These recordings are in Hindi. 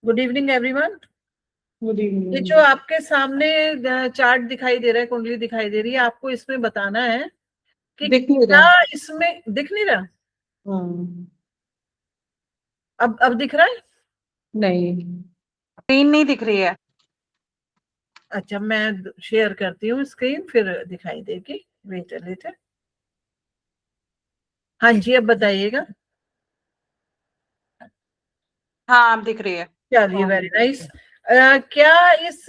Good evening everyone. गुड ये इवनिंग। जो आपके सामने चार्ट दिखाई दे रहा है, कुंडली दिखाई दे रही है, आपको इसमें बताना है कि दिख नहीं क्या रहा। इसमें दिख नहीं रहा। हाँ, अब दिख रहा है। नहीं स्क्रीन नहीं दिख रही है। अच्छा, मैं शेयर करती हूँ स्क्रीन, फिर दिखाई देगी। Wait later. हाँ जी, अब बताइएगा। हाँ, अब दिख रही है। चलिए, वेरी नाइस। क्या इस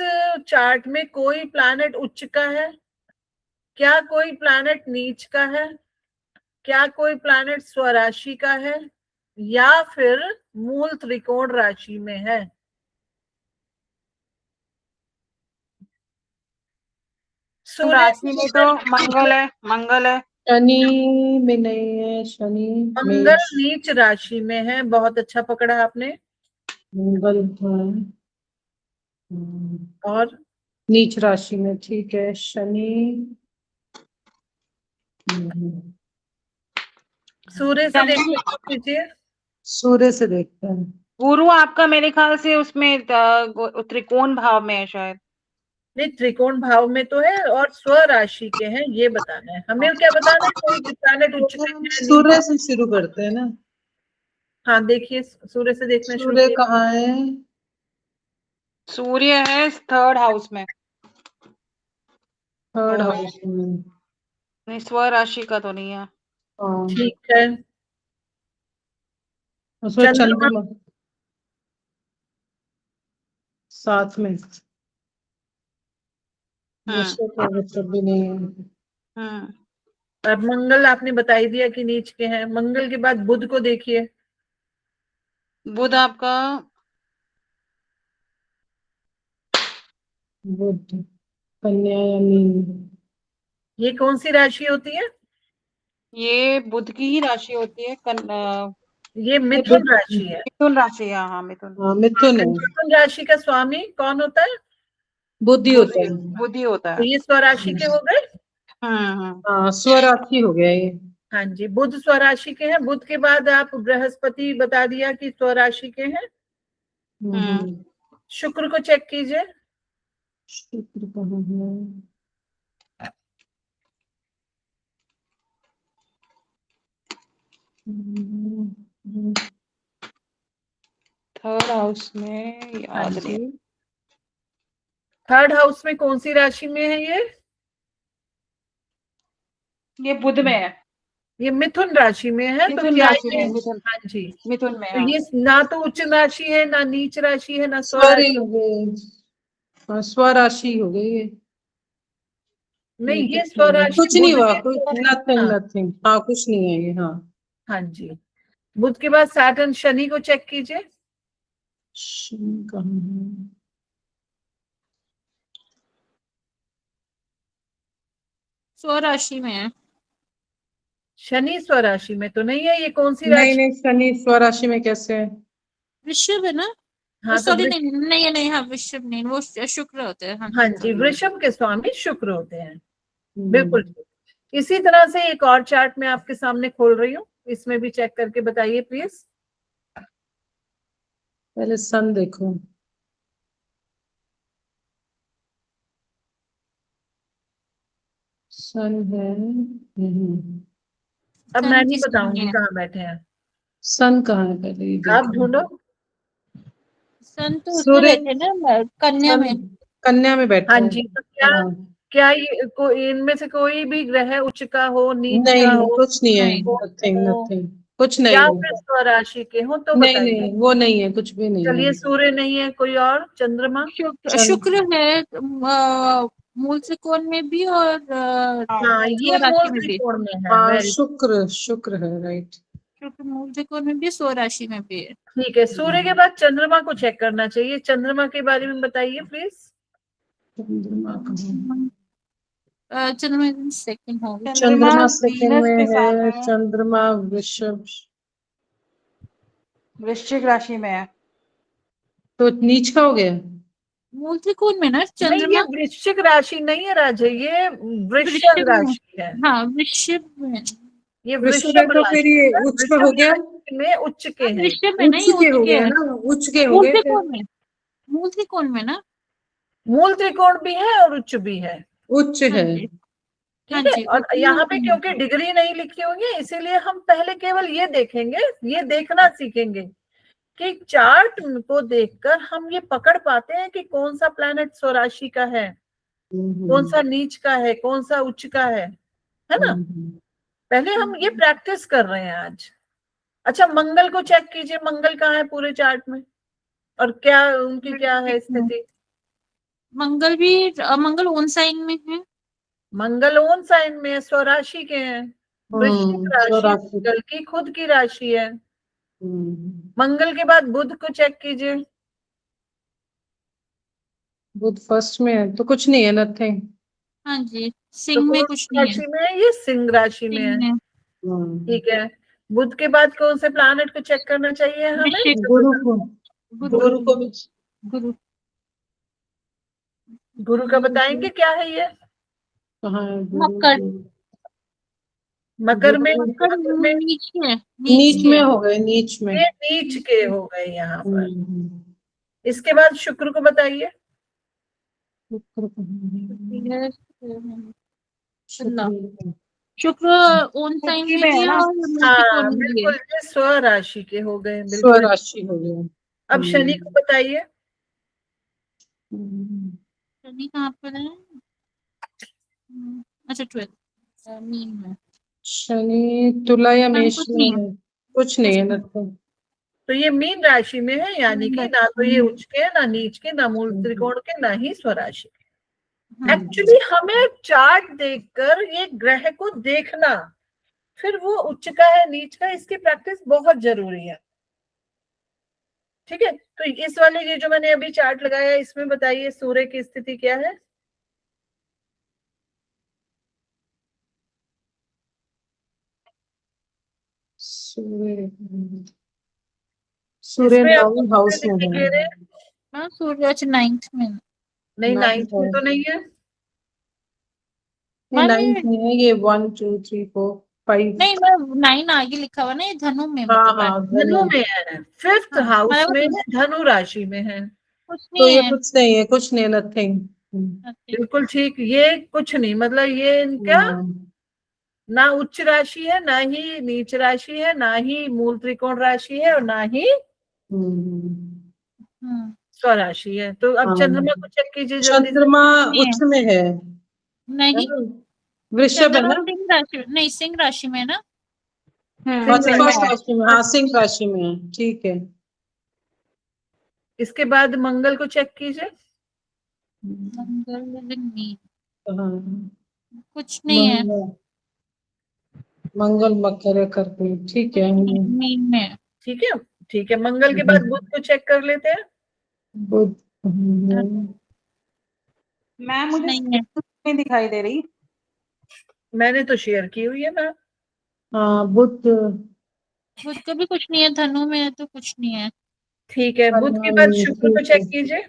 चार्ट में कोई प्लैनेट उच्च का है? क्या कोई प्लैनेट नीच का है? क्या कोई प्लैनेट स्वराशि का है या फिर मूल त्रिकोण राशि में है? सूर्य राशि में तो मंगल है। मंगल है। शनि में नहीं है। शनि मंगल मेष नीच राशि में है। बहुत अच्छा पकड़ा आपने। मंगल था। और नीच राशि में, ठीक है। शनि सूर्य से देखना कीजिए। सूर्य से देखते हैं। गुरु आपका मेरे ख्याल से उसमें त्रिकोण भाव में है शायद। नहीं, त्रिकोण भाव में तो है और स्वराशि के हैं, ये बताना है हमें। क्या बताना है? कोई प्लैनेट उच्च में है, नीच। सूर्य से शुरू करते हैं ना। हाँ, देखिए, सूर्य से देखना शुरू सूर्य किए। कहाँ है? सूर्य है थर्ड हाउस में। थर्ड हाउस में। नहीं, स्व राशि का तो नहीं है। हाँ, ठीक है। उसमें चंद्रमा चंद्रमा साथ में। वृश्चिक है, वृश्चिक भी नहीं है। हम्म। और मंगल आपने बता ही दिया कि नीच के हैं। मंगल के बाद बुध को देखिए। बुध आपका बुध कन्या या मीन। ये कौन सी राशि होती है? ये बुध की ही राशि होती है। ये मिथुन राशि है। मिथुन राशि है। हाँ, मिथुन। हाँ, मिथुन है। मिथुन राशि का स्वामी कौन होता है? बुद्धि होता है। बुद्धि होता तो है। ये स्वराशि के हो गए। हम्म। हाँ, स्वराशि हो गया ये। हाँ जी, बुध स्वराशि के हैं। बुध के बाद आप बृहस्पति बता दिया कि स्वराशि के हैं। हम्म। शुक्र को चेक कीजिए। शुक्र कहाँ है? थर्ड हाउस में हाँ याद नहीं। जी, थर्ड हाउस में कौन सी राशि में है ये? ये बुध में है। ये मिथुन राशि में है। तो मिथुन क्या राशि ये? में। मिथुन हाँ जी। मिथुन में। तो हाँ। ये ना तो उच्च राशि है, ना नीच राशि है, ना स्वरी स्वराशि। हो गई। हाँ, स्वराशि हो गई ये। नहीं, ये कुछ स्वराशि नहीं बुध हुआ, के कुछ तो है। नथिंग हाँ। नथिंग। हाँ, कुछ नहीं है ये। हाँ, हाँ जी। बुध के बाद सैटर्न शनि को चेक कीजिए। शनि कहाँ है? स्वराशि में है। शनि स्वराशि में तो नहीं है। ये कौन सी नहीं राशि? नहीं, शनि स्वराशि में कैसे है? वृषभ है ना? हाँ, तो सॉरी, नहीं नहीं नहीं, हाँ वृषभ नहीं, वो शुक्र होते हैं। हाँ हाँ जी, जी, वृषभ के स्वामी शुक्र होते हैं। बिल्कुल। हम्म। इसी तरह से एक और चार्ट मैं आपके सामने खोल रही हूँ, इसमें भी चेक करके बताइए प्लीज। पहले सन देखो। सन है नहीं। अब सन मैं नहीं किसमें बताऊंगी है? कहाँ बैठे हैं। सन कहाँ है, पहले ये आप देखो। ढूंढो। सन तो उसमें सूर्य बैठे ना, कन्या सन में। कन्या में बैठे हाँ हैं। जी, तो क्या हाँ, क्या इनमें से कोई भी ग्रह उच्च का हो, नीच का नहीं हो, कुछ नहीं है। नहीं। नथिंग हो नथिंग, कुछ नहीं या है। फिर स्वराशि के हो तो नहीं बताइए। नहीं, वो नहीं है, कुछ भी नहीं है। चलिए, सूर्य नहीं है, कोई और? चंद्रमा? शुक्र है, मूल त्रिकोण में भी और हाँ, ये मूल स्वराशि में भी। त्रिकोण में है। हाँ, वेरी शुक्र शुक्र है, राइट। शुक्र मूल त्रिकोण में भी, स्वराशि में भी है। ठीक है। सूर्य के बाद चंद्रमा को चेक करना चाहिए। चंद्रमा के बारे में बताइए प्लीज। चंद्रमा कहाँ? चंद्रमा सेकंड होगा। चंद्रमा सेकंड वीनस में के साथ है। है। चंद्रमा वृषभ। वृश्चिक राशि में है। तो नीच का हो गया। मूल त्रिकोण में ना नहीं, ये चंद्रमा। वृश्चिक राशि नहीं है राजे, ये वृषभ वृषभ में। राशि है। हाँ, वृषभ में। ये वृषभ है वृषभ तो फिर राशि ये है। उच्च का हो वृषभ गया। राशि में उच्च के हाँ, हैं। वृषभ में उच्च नहीं, के उच्च हो के गया है। ना। उच्च के हो मूल गए फिर। त्रिकोण में, मूल त्रिकोण में ना। मूल त्रिकोण भी है और उच्च भी है, उच्च है। हाँ जी, हाँ ठीक है। जी, और उच्च यहाँ पे में। क्योंकि डिग्री नहीं लिखी हुई है इसीलिए हम पहले केवल ये देखेंगे, ये देखना सीखेंगे कि चार्ट को देखकर हम ये पकड़ पाते हैं कि कौन सा प्लैनेट स्वराशि का है, कौन सा नीच का है, कौन सा उच्च का है ना। पहले हम ये प्रैक्टिस कर रहे हैं आज। अच्छा, मंगल को चेक कीजिए, मंगल कहाँ है पूरे चार्ट में और क्या उनकी क्या है स्थिति। मंगल भी, मंगल ओन साइन में है। मंगल ओन साइन में है, स्वराशि के हैं। वृश्चिक राशि स्वराशि। मंगल की खुद की राशि है। हम्म। मंगल के बाद बुध को चेक कीजिए। बुध फर्स्ट में है तो कुछ नहीं है, नथिंग। हाँ जी, तो सिंह में कौन कुछ सी नहीं राशि है। में है? ये सिंह राशि में है, सिंह में ठीक है। बुध के बाद कौन से प्लैनेट को चेक करना चाहिए हमें? वृश्चिक, गुरु को, गुरु को भी। गुरु, गुरु का बताएंगे क्या है ये? कहाँ है गुरु? मकर, मकर में, मकर मकर में नीच है, नीच में है। हो गए, नीच में। ये नीच के हो गए यहाँ पर। हम्म। इसके बाद शुक्र को बताइए। शुक्र कहाँ है? शुक्र। शुक्र ओन साइन कुर्सी में में भी है है ना? और मूल हाँ त्रिकोण में भी बिल्कुल, है। ये स्वराशि के हो गए, बिल्कुल। स्वराशि हो गया। अब शनि को बताइए। शनि कहाँ पर है? अच्छा, 12 मीन में। शनि तुला या मेष कुछ में नहीं है? कुछ नहीं है, नथिंग। तो ये मीन राशि में है, यानी कि ना तो ये उच्च के, ना नीच के, ना मूल त्रिकोण के, ना ही स्वराशि के। एक्चुअली हमें चार्ट देखकर ये ग्रह को देखना, फिर वो उच्च का है नीच का, इसकी प्रैक्टिस बहुत जरूरी है, ठीक है। तो इस वाले ये जो मैंने अभी चार्ट लगाया है इसमें बताइए सूर्य की स्थिति क्या है? सूर्य, सूर्य इसमें आपको 9 हाउस में दिखाई है। दे रहे हैं? सूर्य अच्छा 9th में। नहीं, 9th में है। तो नहीं है। ये मैम 9 में है, ये 1 2 3 4 5। नहीं, मैं 9 आगे लिखा हुआ ना, ये धनु में हाँ मतलब हाँ, धनु में है, 5th हाँ, हाउस में मतलब है, धनु राशि में है। कुछ तो नहीं ये है। कुछ नहीं है, कुछ नहीं, नथिंग। बिल्कुल ठीक, ये कुछ नहीं, मतलब ये इनका ना उच्च राशि है, ना ही नीच राशि है, ना ही मूल त्रिकोण राशि है, और ना ही स्वराशि है। तो अब चंद्रमा को चेक कीजिए जल्दी से। चंद्रमा नहीं उच्च है। में है। नहीं, वृषभ है चंद्रमा ना? सिंह राशि, नहीं सिंह राशि में है ना। अच्छा, सिंह फर्स्ट राशि। राशि में, हाँ सिंह राशि में है, ठीक है। इसके बाद मंगल को चेक कीजिए। मंगल नहीं, हाँ, कुछ नहीं है। मंगल मकर है करके, ठीक है। मीन में है। ठीक है, ठीक है। मंगल के बाद बुध को चेक कर लेते हैं। बुध। मैम मुझे नहीं है। नहीं दिखाई दे रही। मैंने तो शेयर की हुई है मैम। हाँ, बुध। बुध का भी कुछ नहीं है, धनु में है तो कुछ नहीं है। ठीक है, बुध के बाद शुक्र को चेक कीजिए।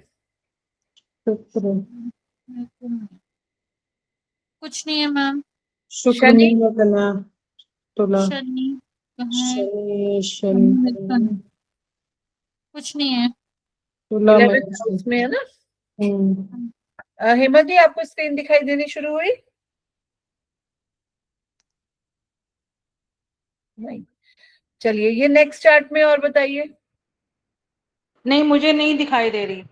शुक्र। कुछ नहीं है मैम। शुक्र शनि। में लगना, तुला। शनि कहाँ है? शनि, शनि कुछ नहीं है। तुला में। 11th हाउस में है ना। हेमा जी, आपको स्क्रीन दिखाई देनी शुरू हुई? नहीं। चलिए, ये नेक्स्ट चार्ट में और बताइए। नहीं, मुझे नहीं दिखाई दे रही।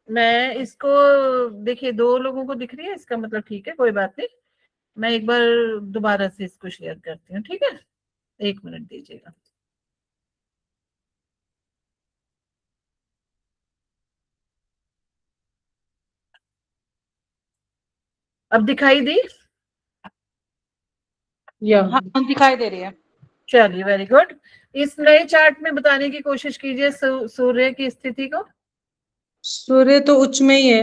मैं इसको, देखिए 2 लोगों को दिख रही है, इसका मतलब ठीक है, कोई बात नहीं। मैं एक बार दोबारा से इसको शेयर करती हूँ, ठीक है, 1 मिनट दीजिएगा। अब दिखाई दी? या हाँ, दिखाई दे रही है। चलिए, वेरी गुड। इस नए चार्ट में बताने की कोशिश कीजिए सूर्य की स्थिति को। सूर्य तो उच्च में ही है।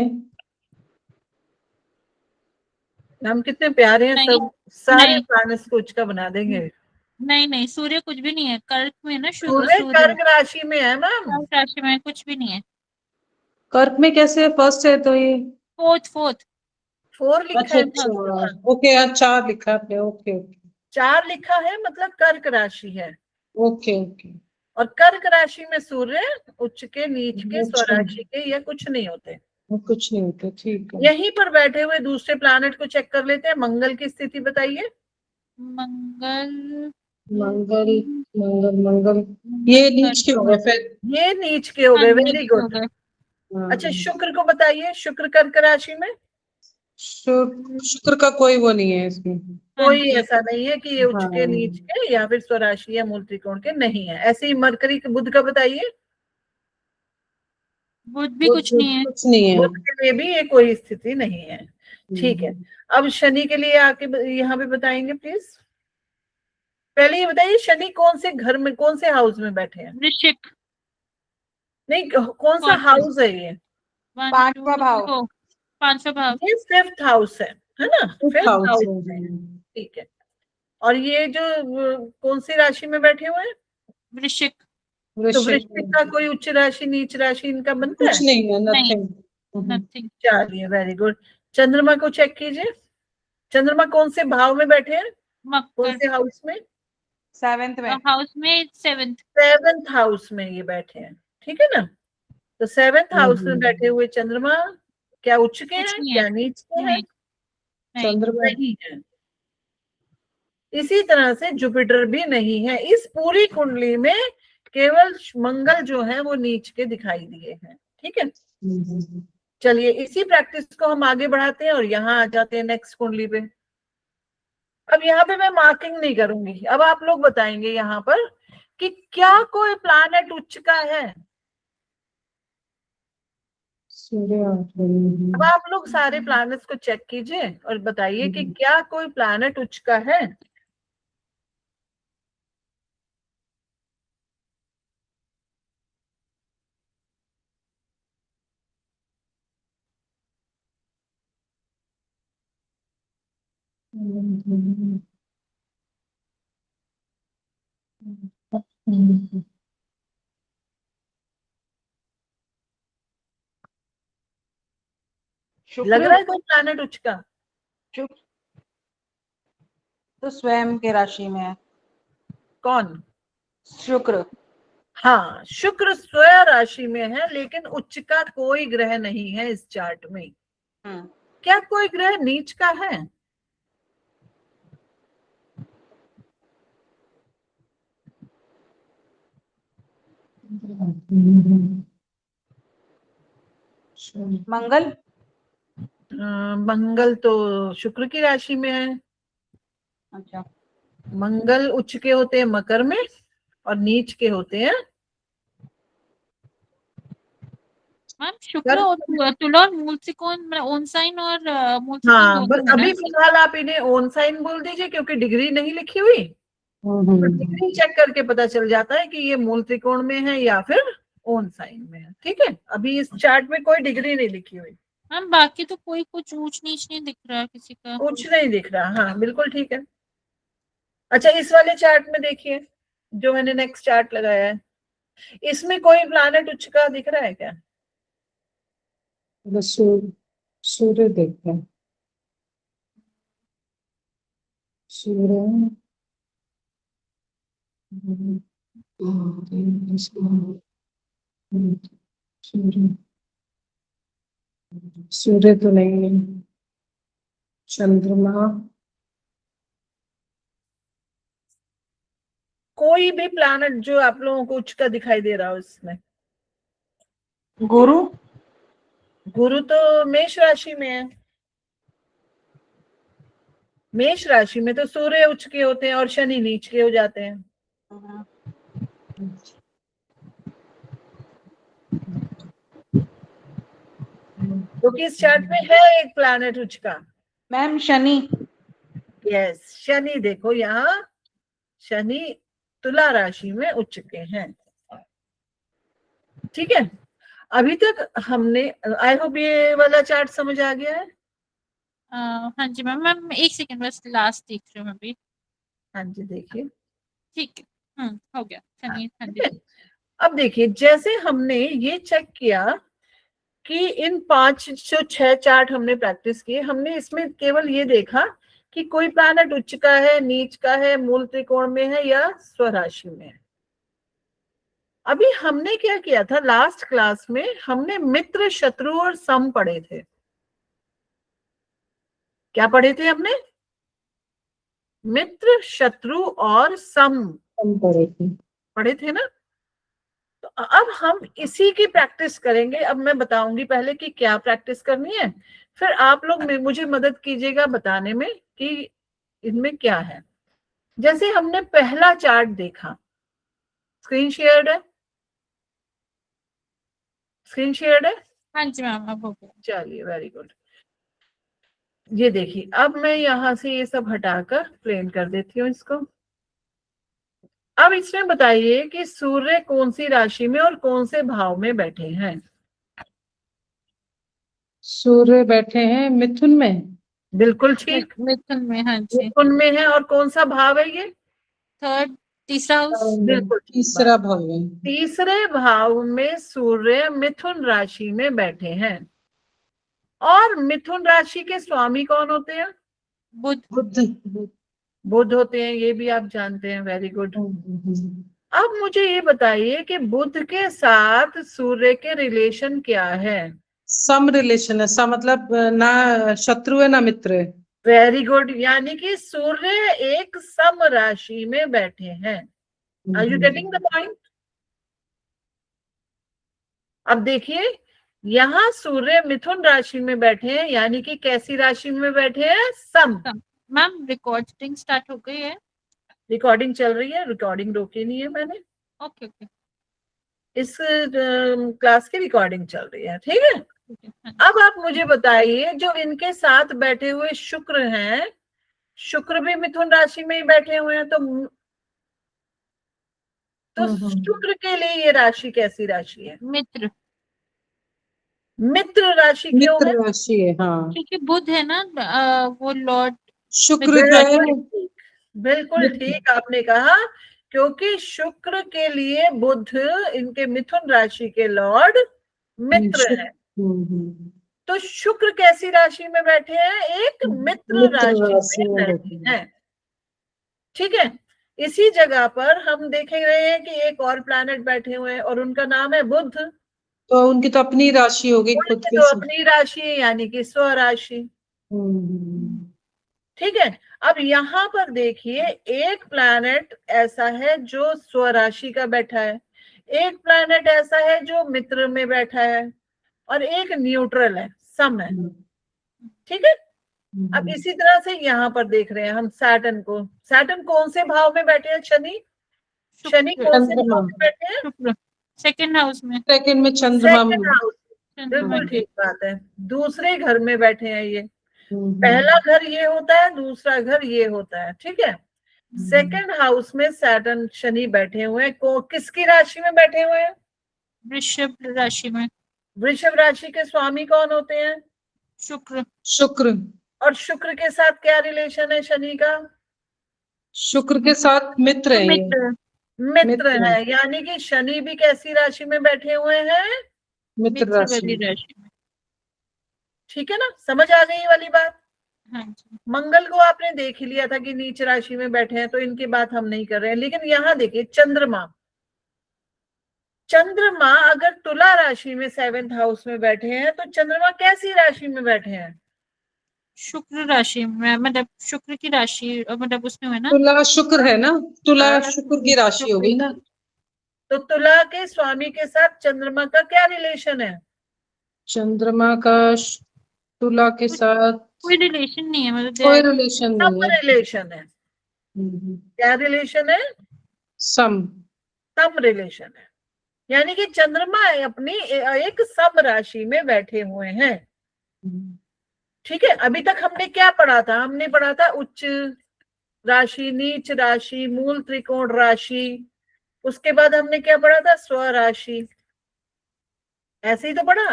हम कितने प्यारे हैं, नहीं, सब सारे नहीं, प्लैनेट्स को उच्च का बना देंगे। नहीं, नहीं, सूर्य कुछ भी नहीं है, कर्क में है ना। सूर्य सूर्य कर्क राशि में है मैम। कर्क राशि में कुछ भी नहीं है। कर्क में कैसे? फर्स्ट है तो ये। फोर्थ 4 लिखा अच्छा है अच्छा, मैम। ओके, 4 लिखा है आपने, ओके ओके 4 लिखा है, मतलब कर्क राशि है। Okay okay. और कर्क राशि में सूर्य उच्च के, नीच के, अच्छा। स्वराशि के या कुछ नहीं होते। वो कुछ नहीं होता, ठीक है। यहीं पर बैठे हुए दूसरे प्लैनेट को चेक कर लेते हैं। मंगल की स्थिति बताइए। मंगल मंगल मंगल मंगल ये नीच के हो गए फिर। ये नीच के हो गए, हाँ, वेरी नीच हो गुड। गए। अच्छा, शुक्र को बताइए, शुक्र कर्क राशि में। शुक्र का कोई वो नहीं है इसमें। हाँ कोई जी, ऐसा नहीं है कि ये उच्च के, हाँ। नीच के या फिर स्वराशि या मूल त्रिकोण के, नहीं है। ऐसे ही मरकरी के, बुध का बताइए। बुध भी कुछ नहीं है। कुछ नहीं है। बुध के लिए भी ये कोई स्थिति नहीं है। ठीक है, अब शनि के लिए आके यहाँ पे बताएंगे प्लीज। पहले ये बताइए, शनि कौन से घर में, कौन से हाउस में बैठे हैं? वृश्चिक। नहीं, कौन सा Fourth. हाउस है ये? 1 पांचवा 2 भाव। 3 4 पांचवा भाव। ये फिफ्थ हाउस है ना? फिफ्थ हाउस हाउस है। है, ठीक है। और ये जो कौन सी राशि में बैठे हुए हैं? वृश्चिक। तो वृश्चिक वृश्चिक का कोई उच्च राशि, नीच राशि इनका बनता कुछ है? नहीं है, नहीं, नथिंग। नथिंग। चलिए, वेरी गुड। चंद्रमा को चेक कीजिए। चंद्रमा कौन से भाव में बैठे हैं, कौन मकर। से हाउस में? 7th में। हाउस में 7th। 7th हाउस में ये बैठे हैं, ठीक है ना? तो 7th हाउस में बैठे हुए चंद्रमा क्या उच्च के कुछ हैं, नहीं है। क्या नीच के हैं? नहीं, नहीं। चंद्रमा नहीं है। इसी तरह से जुपिटर भी नहीं है। इस पूरी कुंडली में केवल मंगल जो है वो नीच के दिखाई दिए हैं, ठीक है। चलिए, इसी प्रैक्टिस को हम आगे बढ़ाते हैं और यहाँ आ जाते हैं नेक्स्ट कुंडली पे। अब यहाँ पे मैं मार्किंग नहीं करूंगी, अब आप लोग बताएंगे यहाँ पर कि क्या कोई प्लैनेट उच्च का है। सूर्य अब आप लोग सारे प्लैनेट्स को चेक कीजिए और बताइए कि क्या कोई प्लैनेट उच्च का है। लग रहा है कोई प्लैनेट उच्च का? शुक्र तो स्वयं के राशि में है। कौन? शुक्र। हाँ, शुक्र स्वयं राशि में है, लेकिन उच्च का कोई ग्रह नहीं है इस चार्ट में। क्या कोई ग्रह नीच का है? मंगल। मंगल तो शुक्र की राशि में है। अच्छा। मंगल उच्च के होते हैं मकर में और नीच के होते हैं मैम शुक्र और तुला और मूल त्रिकोण, मतलब ओन साइन और मूल त्रिकोण हाँ, दोनों बस है ना? अभी फिलहाल आप इन्हें ओन साइन बोल दीजिए, क्योंकि डिग्री नहीं लिखी हुई। तो डिग्री चेक करके पता चल जाता है कि ये मूल त्रिकोण में है या फिर ओन साइन में है, ठीक है। अभी इस चार्ट में कोई डिग्री नहीं लिखी हुई। मैम बाकी तो कोई कुछ ऊंच नीच नहीं दिख रहा किसी का। कुछ नहीं दिख रहा, हाँ बिल्कुल ठीक है। अच्छा, इस वाले चार्ट में देखिए, जो मैंने नेक्स्ट चार्ट लगाया है, इसमें कोई प्लैनेट उच्च का दिख रहा है क्या? सूर्य देखते हैं। सूर्य सूर्य तो नहीं है। चंद्रमा कोई भी प्लैनेट जो आप लोगों को उच्च का दिखाई दे रहा हो इसमें? गुरु। गुरु तो मेष राशि में है। मेष राशि में तो सूर्य उच्च के होते हैं और शनि नीच के हो जाते हैं। तो किस चार्ट में है एक प्लैनेट उच्च का? मैम शनि। यस, शनि देखो यहाँ, शनि तुला राशि में उच्च के हैं, ठीक है। अभी तक हमने, आई होप ये वाला चार्ट समझ आ गया है। हाँ जी मैम, मैम एक सेकंड बस लास्ट देख रही हूँ मैं अभी। हाँ जी, देखिए। ठीक है, हो गया शनि। हाँ ठीक जी। है। अब देखिए, जैसे हमने ये चेक किया कि इन 5 से 6 चार्ट हमने प्रैक्टिस किए, हमने इसमें केवल ये देखा कि कोई प्लैनेट उच्च का है, नीच का है, मूल त्रिकोण में है या स्वराशि में है। अभी हमने क्या किया था लास्ट क्लास में, हमने मित्र, शत्रु और सम पढ़े थे। क्या पढ़े थे हमने? मित्र, शत्रु और सम हम पढ़े थे। पढ़े थे ना। तो अब हम इसी की प्रैक्टिस करेंगे। अब मैं बताऊंगी पहले कि क्या प्रैक्टिस करनी है, फिर आप लोग मुझे मदद कीजिएगा बताने में कि इनमें क्या है। जैसे हमने पहला चार्ट देखा, स्क्रीन शेयर्ड है, स्क्रीन शेयर्ड है। हाँ जी मैम, अब हो गया। चलिए, वेरी गुड। ये देखिए, अब मैं यहां से ये सब हटाकर प्लेन कर देती हूँ इसको। अब इसमें बताइए कि सूर्य कौन सी राशि में और कौन से भाव में बैठे हैं। सूर्य बैठे हैं मिथुन में। बिल्कुल ठीक, मिथुन में, हाँ जी। मिथुन में है। और कौन सा भाव है ये? थर्ड, तीसरा हाउस। बिल्कुल ठीक तीसरा बात। भाव है। तीसरे भाव में सूर्य मिथुन राशि में बैठे हैं। और मिथुन राशि के स्वामी कौन होते हैं? बुध। बुध। बुध होते हैं, ये भी आप जानते हैं, वेरी गुड। अब मुझे ये बताइए कि बुध के साथ सूर्य के रिलेशन क्या है? सम रिलेशन है। सम मतलब ना शत्रु है ना मित्र है। वेरी गुड, यानी कि सूर्य एक सम राशि में बैठे हैं। Are you getting the point? अब देखिए, यहाँ सूर्य मिथुन राशि में बैठे हैं, यानी कि कैसी राशि में बैठे हैं? सम। मैम रिकॉर्डिंग स्टार्ट हो गई है? रिकॉर्डिंग चल रही है, रिकॉर्डिंग रोकी नहीं है मैंने। ओके ओके, इस क्लास की रिकॉर्डिंग चल रही है, ठीक है। ठीक है। अब आप मुझे बताइए, जो इनके साथ बैठे हुए शुक्र हैं, शुक्र भी मिथुन राशि में ही बैठे हुए हैं, तो शुक्र के लिए ये राशि कैसी राशि है? मित्र। मित्र राशि क्यों है? मित्र राशि है, हाँ। क्योंकि बुध है ना, वो लॉर्ड। शुक्र जो है बिल्कुल ठीक आपने कहा, क्योंकि शुक्र के लिए बुध इनके मिथुन राशि के लॉर्ड मित्र हैं। तो शुक्र कैसी राशि में बैठे हैं? एक मित्र राशि में बैठे हैं, ठीक है। इसी जगह पर हम देख रहे हैं कि एक और प्लैनेट बैठे हुए हैं और उनका नाम है बुध। तो उनकी तो अपनी राशि हो गई खुद तो अपनी राशि है, यानी कि स्वराशि, ठीक है। अब यहाँ पर देखिए, एक प्लैनेट ऐसा है जो स्वराशि का बैठा है, एक प्लैनेट ऐसा है जो मित्र में बैठा है, और एक न्यूट्रल है, सम है, ठीक है। अब इसी तरह से यहाँ पर देख रहे हैं हम सैटर्न को। सैटर्न कौन से भाव में बैठे हैं? शनि। शनि कौन से भाव में बैठे हैं? शुक्र सेकंड हाउस में। सेकंड में चंद्रमा। सेकंड हाउस, बिल्कुल ठीक बात है। दूसरे घर में बैठे हैं ये। पहला घर ये होता है, दूसरा घर ये होता है, ठीक है। सेकंड हाउस में सैटर्न शनि बैठे हुए हैं। किसकी राशि में बैठे हुए हैं? वृषभ राशि में। वृषभ राशि के स्वामी कौन होते हैं? शुक्र। शुक्र। और शुक्र के साथ क्या रिलेशन है शनि का? शुक्र के साथ मित्र है। मित्र है, यानी कि शनि भी कैसी राशि में बैठे हुए हैं? मित्र राशि में। ठीक है ना, समझ आ गई वाली बात? हाँ जी। मंगल को आपने देख ही लिया था कि नीच राशि में बैठे हैं, तो इनकी बात हम नहीं कर रहे हैं। लेकिन यहाँ देखिए, चंद्रमा, चंद्रमा अगर तुला राशि में 7th हाउस में बैठे हैं, तो चंद्रमा कैसी राशि में बैठे हैं? शुक्र राशि में, मतलब शुक्र की राशि, मतलब उसमें है ना। तुला शुक्र है ना, तुला शुक्र की राशि हो गई ना। तो तुला के स्वामी के साथ चंद्रमा का क्या रिलेशन है? चंद्रमा का तुला के साथ कोई रिलेशन नहीं है, मतलब कोई रिलेशन नहीं है। रिलेशन है। क्या रिलेशन है? सम रिलेशन है, यानी कि चंद्रमा अपनी एक सम राशि में बैठे हुए हैं, ठीक है। अभी तक हमने क्या पढ़ा था? हमने पढ़ा था उच्च राशि, नीच राशि, मूल त्रिकोण राशि। उसके बाद हमने क्या पढ़ा था? स्वराशि। ऐसे ही तो पढ़ा।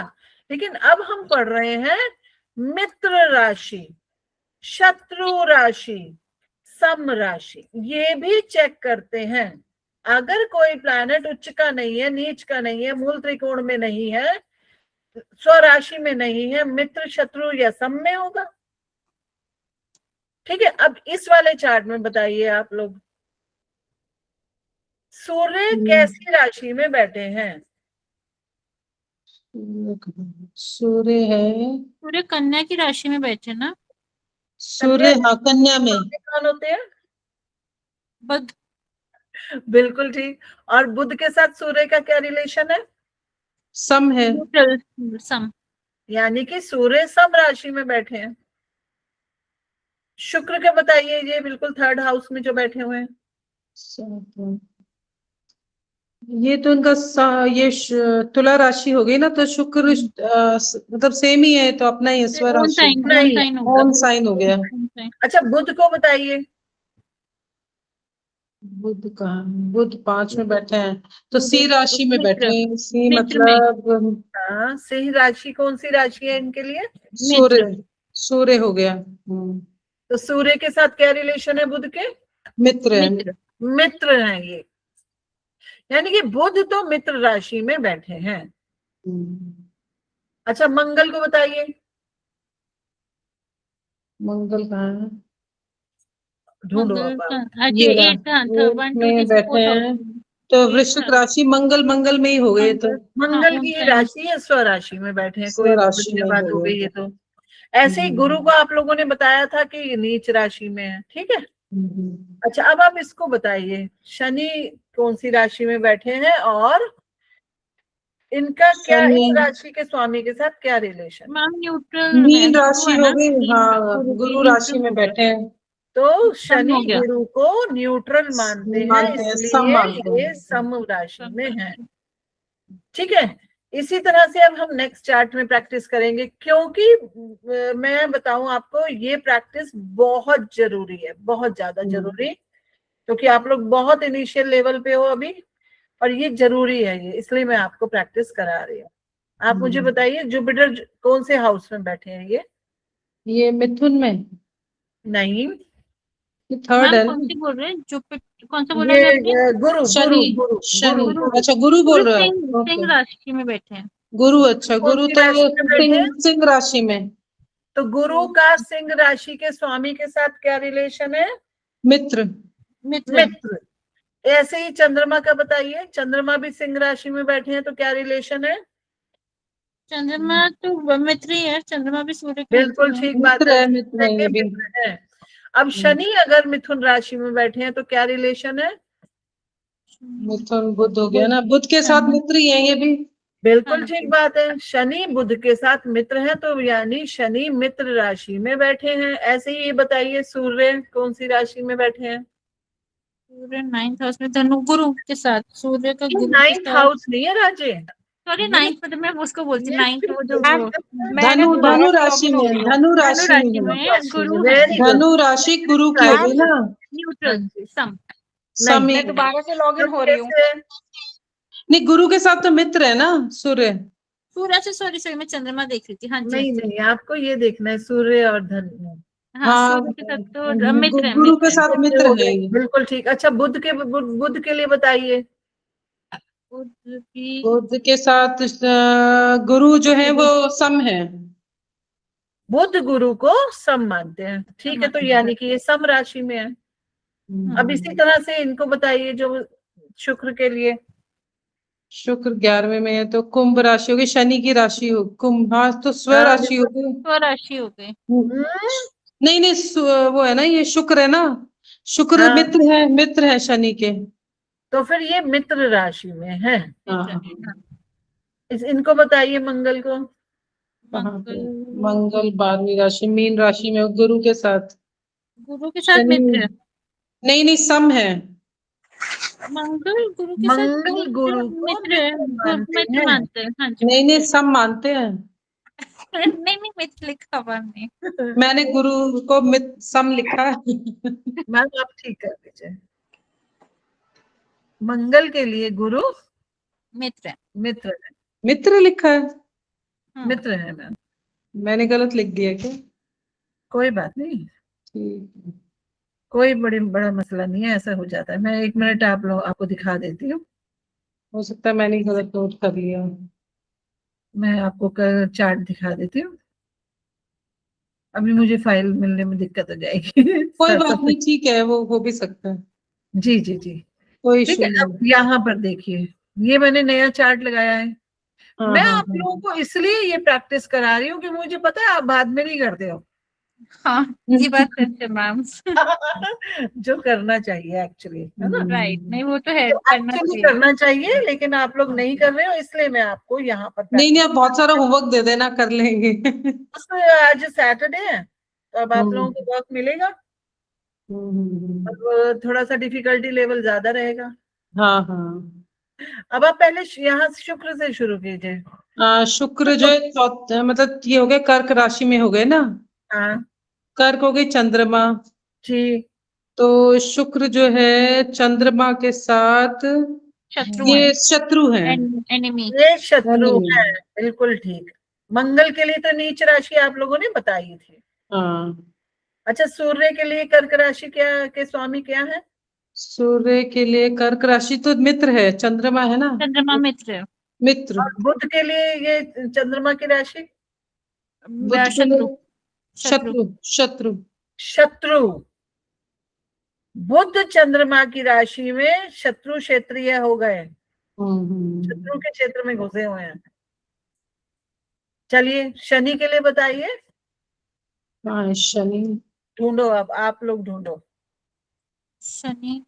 लेकिन अब हम पढ़ रहे हैं मित्र राशि, शत्रु राशि, सम राशि। ये भी चेक करते हैं। अगर कोई प्लैनेट उच्च का नहीं है, नीच का नहीं है, मूल त्रिकोण में नहीं है, स्वराशि में नहीं है, मित्र, शत्रु या सम में होगा, ठीक है। अब इस वाले चार्ट में बताइए आप लोग, सूर्य कैसी राशि में बैठे हैं? सूर्य है, सूर्य कन्या की राशि में बैठे ना, सूर्य हाँ कन्या में। कौन होते हैं? बुध। बिल्कुल ठीक। और बुध के साथ सूर्य का क्या रिलेशन है? सम है। न्यूट्रल सम। यानी कि सूर्य सम राशि में बैठे हैं। शुक्र के बताइए, ये बिल्कुल थर्ड हाउस में जो बैठे हुए हैं। ये तो इनका तुला राशि हो गई ना, तो शुक्र मतलब सेम ही है, तो अपना ही है, स्व ओन राशि, साइन, नहीं, ओन साइन होगा। ओन साइन हो गया। Own sign. अच्छा, बुध को बताइए। बुध कहाँ? बुध 5 में बैठे हैं, तो सी राशि में मित्र। बैठे हैं। सी मित्र में। मतलब हाँ, सिंह राशि कौन सी राशि है इनके लिए? सूर्य, सूर्य हो गया। तो सूर्य के साथ क्या रिलेशन है बुध के? मित्र है। मित्र। मित्र हैं ये, यानी कि बुध तो मित्र राशि में बैठे हैं। अच्छा, मंगल को बताइए। मंगल कहाँ है? ढूंढो मंगल अब का आप। अच्छा ये 8 था, 1 2 में 3 बैठे 4 हैं, तो वृश्चिक राशि, मंगल मंगल में ही हो गए, तो मंगल ओन की ये साइन। राशि है, स्व राशि में बैठे हैं। स्व कोई राशि बढ़िया में बात हो हो गई गए। ये तो। ऐसे ही गुरु को आप लोगों ने बताया था कि नीच राशि में है, ठीक है। अच्छा, अब आप इसको बताइए, शनि कौन सी राशि में बैठे हैं और इनका क्या इस शनि राशि के स्वामी के साथ क्या रिलेशन? मैम न्यूट्रल मीन गुरु राशि है हो ना, गई, हाँ गुरु गुरु न्यूट्रल राशि में हो गया। बैठे हैं। तो सम हो शनि गया। गुरु को न्यूट्रल मानते हैं, मानते हैं, सम इसलिए मानते ये हैं। सम राशि सम में है। राशि। ठीक है। इसी तरह से अब हम नेक्स्ट चार्ट में प्रैक्टिस करेंगे, क्योंकि मैं बताऊं आपको, ये प्रैक्टिस बहुत जरूरी है, बहुत ज्यादा जरूरी, क्योंकि आप लोग बहुत इनिशियल लेवल पे हो अभी, और ये जरूरी है ये, इसलिए मैं आपको प्रैक्टिस करा रही हूँ। आप मुझे बताइए, जुपिटर कौन से हाउस में बैठे हैं ये मिथुन में, नहीं, थर्ड मैम है कौन ना। सी बोल रहे हैं? जुपिटर कौन सा बोला था ये आपने? गुरु शनि, गुरु गुरु शनि, गुरु अच्छा गुरु बोल रहे सिंह, हो, सिंह ओके। राशि में बैठे हैं। गुरु, अच्छा कौन गुरु सी तो राशि में बैठे हैं? सिंह राशि में। तो गुरु का सिंह राशि के स्वामी के साथ क्या रिलेशन है? मित्र। मित्र। मित्र। ऐसे ही चंद्रमा का बताइए, चंद्रमा भी सिंह राशि में बैठे हैं, तो क्या रिलेशन है? चंद्रमा तो मित्र ही है, चंद्रमा भी सूर्य का बिल्कुल मित्र है। ठीक बात है, मित्र है ये भी। मित्र है। अब शनि अगर मिथुन राशि में बैठे हैं तो क्या रिलेशन है? मिथुन बुध हो गया ना, बुध के साथ मित्र ही है ये भी। बिल्कुल ठीक बात है, शनि बुध के साथ मित्र हैं, तो यानी शनि मित्र राशि में बैठे हैं। ऐसे ही ये बताइए, सूर्य कौन सी राशि में बैठे हैं? सूर्य 9th हाउस में धनु गुरु के साथ, सूर्य का गुरु के 9th साथ। हाउस नहीं है राजे, सॉरी 9th मतलब मैं उसको बोलती हूँ 9th वो जो मैंने धनु, दोबारा धनु से राशि लॉगिन हो में, गई हूँ। धनु धनु राशि राशि में है। में गुरु है। Very good. धनु राशि गुरु की हो गई ना, न्यूट्रल सम। समी। मैं दोबारा से लॉगिन हो रही हूँ। नहीं, गुरु के साथ तो मित्र है ना सूर्य। सूर्य से सॉरी सॉरी मैं चंद्रमा देख रही थी। हाँ जी नहीं नहीं, आपको ये देखना है सूर्य और धनु। हाँ हाँ, सूर्य के साथ तो मित्र है, गुरु के मित्र है। साथ मित्र है ये। बिल्कुल ठीक। अच्छा, बुध के लिए बताइए। बुध की बुध के साथ गुरु जो है वो सम है। बुध गुरु को सम मानते हैं, ठीक है, तो यानी कि ये सम राशि में है। अब इसी तरह से इनको बताइए, जो शुक्र के लिए। शुक्र 11वें में है, तो कुंभ राशि होगी, शनि की राशि हो कुंभ, हाँ तो स्व हाँ, राशि होगी। स्वराशि हो गई। नहीं नहीं, वो है ना, ये शुक्र है ना, शुक्र हाँ, मित्र है शनि के। तो फिर ये मित्र राशि में है। हाँ, इनको बताइए, मंगल को। कहाँ पे? मंगल मंगल 12वीं राशि, मीन राशि में, गुरु के साथ। गुरु के साथ शनि मित्र है। नहीं नहीं, सम है। मंगल गुरु के साथ मंगल गुरु को मित्र है, मित्र मानते हैं। हाँ जी नहीं नहीं, सम मानते हैं। नहीं नहीं मित्र लिखा हुआ हमने। मैंने गुरु को सम लिखा है। मैम आप ठीक कर दीजिए। मंगल के लिए गुरु मित्र है। मित्र है। मित्र लिखा है, मित्र है मैम। मैंने गलत लिख दिया क्या? कोई बात नहीं, ठीक है। कोई बड़ा मसला नहीं है, ऐसा हो जाता है। मैं 1 मिनट आपको दिखा देती हूँ। हो सकता है मैंने गलत नोट कर लिया। मैं आपको चार्ट दिखा देती हूँ। अभी मुझे फाइल मिलने में दिक्कत हो जाएगी। कोई बात नहीं, ठीक है, वो हो भी सकता है। जी जी जी। कोई ठीक इशू है। नहीं। अब यहाँ पर देखिए, ये मैंने नया चार्ट लगाया है। हाँ मैं हाँ आप लोगों को इसलिए ये प्रैक्टिस करा रही हूँ कि मुझे पता है आप बाद में नहीं करते हो। हाँ, ये बात सच है मैम। जो करना चाहिए एक्चुअली, है ना। राइट, नहीं वो तो है, जो करना एक्चुअली चाहिए। करना चाहिए, लेकिन आप लोग नहीं कर रहे हो, इसलिए मैं आपको यहाँ पर नहीं नहीं, practice आप बहुत सारा होमवर्क दे देना, कर लेंगे। आज सैटरडे है तो अब आप लोगों को वर्क मिलेगा। अब थोड़ा सा डिफिकल्टी लेवल ज्यादा रहेगा। हाँ हाँ। अब आप पहले यहाँ से शुक्र से शुरू कीजिए। शुक्र जो है मतलब ये हो गए कर्क राशि में हो गए ना। हाँ कर्क हो गई चंद्रमा, जी, तो शुक्र जो है चंद्रमा के साथ शत्रु है, ये शत्रु है। एनिमी। ये शत्रु enemy। है, बिल्कुल ठीक। मंगल के लिए तो नीच राशि आप लोगों ने बताई थी। हाँ, अच्छा, सूर्य के लिए कर्क राशि क्या के स्वामी क्या है? सूर्य के लिए कर्क राशि तो मित्र है, चंद्रमा है ना, चंद्रमा मित्र। मित्र। और बुध के लिए ये चंद्रमा की राशि बुध के शत्रु। लिए शत्रु। शत्रु, शत्रु। शत्रु। बुध चंद्रमा की राशि में शत्रु क्षेत्रीय हो गए, शत्रु के क्षेत्र में घुसे हुए हैं। चलिए शनि के लिए बताइए। हाँ, शनि। ढूंढो, अब आप लोग ढूंढो। शनि,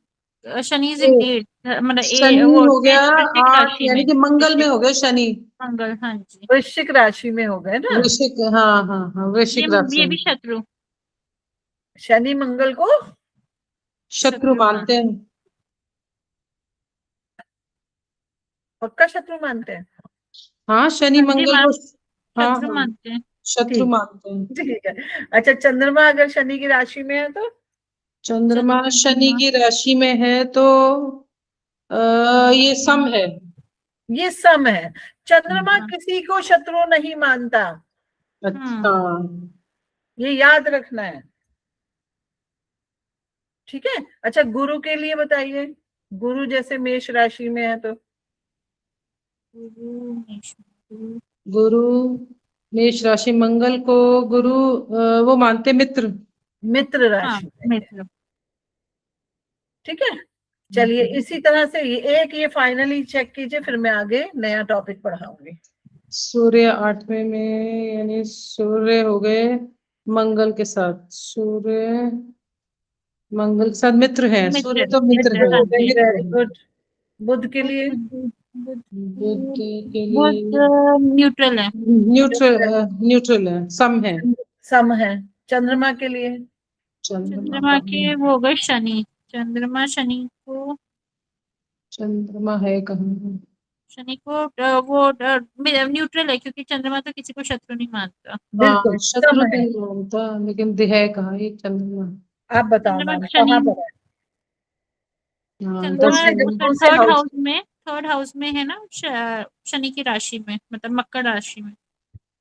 शनि इज इंडीड, मतलब शनि वो हो गया वृश्चिक 8, राशि यानी में। कि मंगल में वृश्चिक, हो गए शनि। मंगल, हाँ जी। वृश्चिक राशि में हो गए ना। वृश्चिक, हाँ हाँ हाँ, वृश्चिक राशि ये में। भी शत्रु। शनि मंगल को शत्रु मानते हैं। पक्का शत्रु मानते हैं? हाँ, शनि हाँ जी मंगल को। मैम, हाँ शत्रु हाँ, मानते हैं। शत्रु ठीक, मानते हैं। ठीक है। अच्छा, चंद्रमा अगर शनि की राशि में है तो? चंद्रमा शनि चंद्रमा, की राशि में है तो ये सम है। ये सम है। चंद्रमा किसी को शत्रु नहीं मानता, अच्छा। ये याद रखना है। ठीक है। अच्छा, गुरु के लिए बताइए। गुरु जैसे मेष राशि में है तो? गुरु मेष राशि, मंगल को गुरु वो मानते मित्र। मित्र हाँ राशि में है। मित्र। ठीक है। चलिए इसी तरह से एक ये फाइनली चेक कीजिए, फिर मैं आगे नया टॉपिक पढ़ाऊंगी। सूर्य 8वें में, यानी सूर्य हो गए मंगल के साथ। सूर्य मंगल के साथ मित्र है, सूर्य मित्र, तो मित्र मित्र, है, हाँ जी। मित्र वेरी है। गुड। बुध के लिए? बुध के बुध लिए न्यूट्रल है। न्यूट्रल, न्यूट्रल है, सम है। सम है। चंद्रमा के लिए? चंद्रमा के वो हो गए शनि। चंद्रमा शनि को, चंद्रमा है कहाँ? शनि को वो न्यूट्रल है, क्योंकि चंद्रमा तो किसी को शत्रु नहीं मानता। बिल्कुल हाँ, सम शत्रु तो है। नहीं होता, लेकिन है कहाँ ये चंद्रमा? आप बताओ चंद्रमा मैम, शनि, कहाँ पर है? हाँ, चंद्रमा 10वें में। कौन से थर्ड हाउस? हाउस में, थर्ड हाउस में है ना, शनि की राशि में, मतलब मकर राशि में।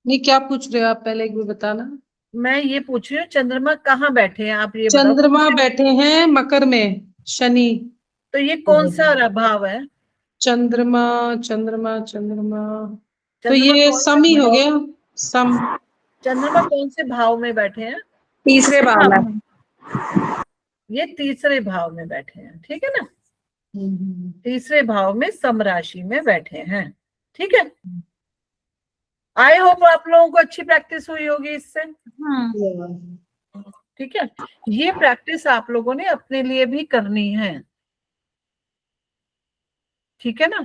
नहीं, क्या पूछ रहे हो आप, पहले एक बार बताना। मैं ये पूछ रही हूँ चंद्रमा कहाँ बैठे हैं, आप ये बताओ। चंद्रमा बैठे हैं मकर में, शनि। तो ये कौन सा भाव है? चंद्रमा, चंद्रमा, चंद्रमा, तो चंद्रमा ये कौन से सम ही हो भाव? गया, सम। चंद्रमा कौन से भाव में बैठे हैं? तीसरे भाव में। ये तीसरे भाव में बैठे हैं, ठीक है ना। हम्म। तीसरे भाव में सम राशि में बैठे हैं। ठीक है। आई होप आप लोगों को अच्छी प्रैक्टिस हुई होगी इससे। ठीक है। ये प्रैक्टिस आप लोगों ने अपने लिए भी करनी है, ठीक है ना।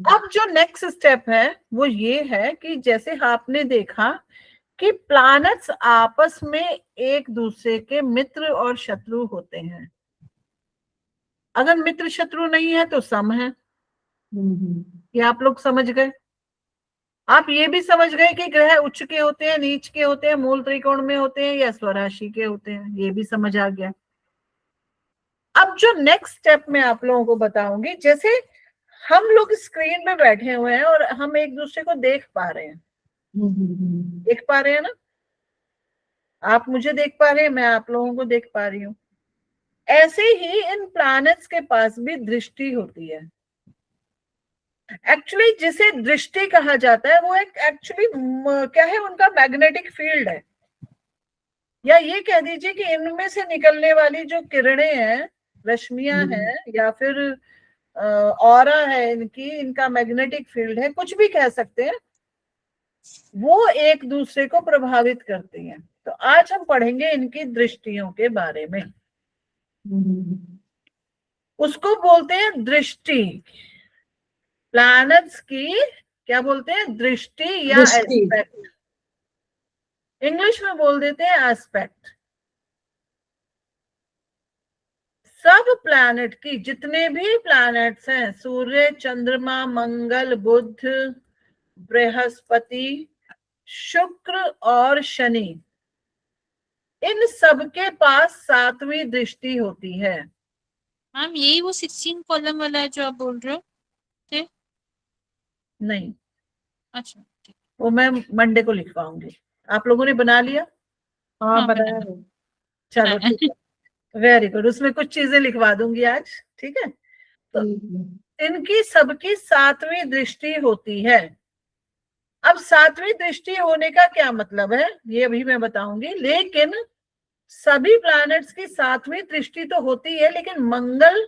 अब जो नेक्स्ट स्टेप है वो ये है कि जैसे आपने देखा कि प्लैनेट्स आपस में एक दूसरे के मित्र और शत्रु होते हैं। अगर मित्र शत्रु नहीं है तो सम है। ये आप लोग समझ गए। आप ये भी समझ गए कि ग्रह उच्च के होते हैं, नीच के होते हैं, मूल त्रिकोण में होते हैं या स्वराशि के होते हैं, ये भी समझ आ गया। अब जो नेक्स्ट स्टेप मैं आप लोगों को बताऊंगी, जैसे हम लोग स्क्रीन में बैठे हुए हैं और हम एक दूसरे को देख पा रहे हैं, देख पा रहे हैं ना। आप मुझे देख पा रहे हैं, मैं आप लोगों को देख पा रही हूँ। ऐसे ही इन प्लैनेट्स के पास भी दृष्टि होती है। एक्चुअली जिसे दृष्टि कहा जाता है वो एक एक्चुअली क्या है, उनका मैग्नेटिक फील्ड है, या ये कह दीजिए कि इनमें से निकलने वाली जो किरणें हैं रश्मियां हैं या फिर ऑरा है इनकी, इनका मैग्नेटिक फील्ड है, कुछ भी कह सकते हैं, वो एक दूसरे को प्रभावित करती हैं। तो आज हम पढ़ेंगे इनकी दृष्टियों के बारे में। उसको बोलते हैं दृष्टि, प्लैनेट्स की क्या बोलते हैं, दृष्टि या दृष्टि। एस्पेक्ट, इंग्लिश में बोल देते हैं एस्पेक्ट। सब प्लैनेट की, जितने भी प्लैनेट्स हैं, सूर्य, चंद्रमा, मंगल, बुध, बृहस्पति, शुक्र और शनि, इन सब के पास 7वीं दृष्टि होती है। मैम यही वो 16 कॉलम वाला है जो आप बोल रहे हो? नहीं, अच्छा ठीक। वो मैं मंडे को लिखवाऊंगी। आप लोगों ने बना लिया? हाँ हाँ, बताया बताया। है। चलो ठीक है, वेरी गुड। उसमें कुछ चीजें लिखवा दूंगी आज, ठीक है। तो इनकी सबकी 7वीं दृष्टि होती है। अब 7वीं दृष्टि होने का क्या मतलब है ये अभी मैं बताऊंगी, लेकिन सभी प्लैनेट्स की 7वीं दृष्टि तो होती है, लेकिन मंगल,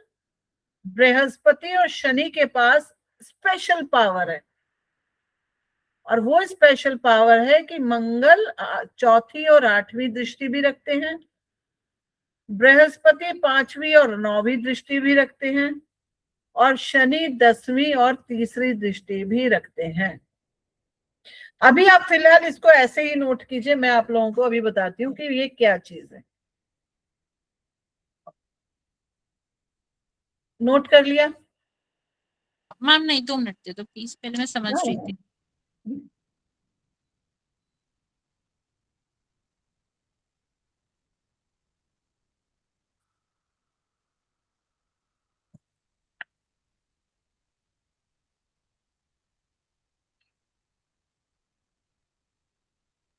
बृहस्पति और शनि के पास स्पेशल पावर है। और वो स्पेशल पावर है कि मंगल 4वीं और 8वीं दृष्टि भी रखते हैं, बृहस्पति 5वीं और 9वीं दृष्टि भी रखते हैं, और शनि 10वीं और 3री दृष्टि भी रखते हैं। अभी आप फिलहाल इसको ऐसे ही नोट कीजिए, मैं आप लोगों को अभी बताती हूँ कि ये क्या चीज है। नोट कर लिया? मैम नहीं, 2 मिनट दे दो प्लीज, पहले मैं समझ रही थी।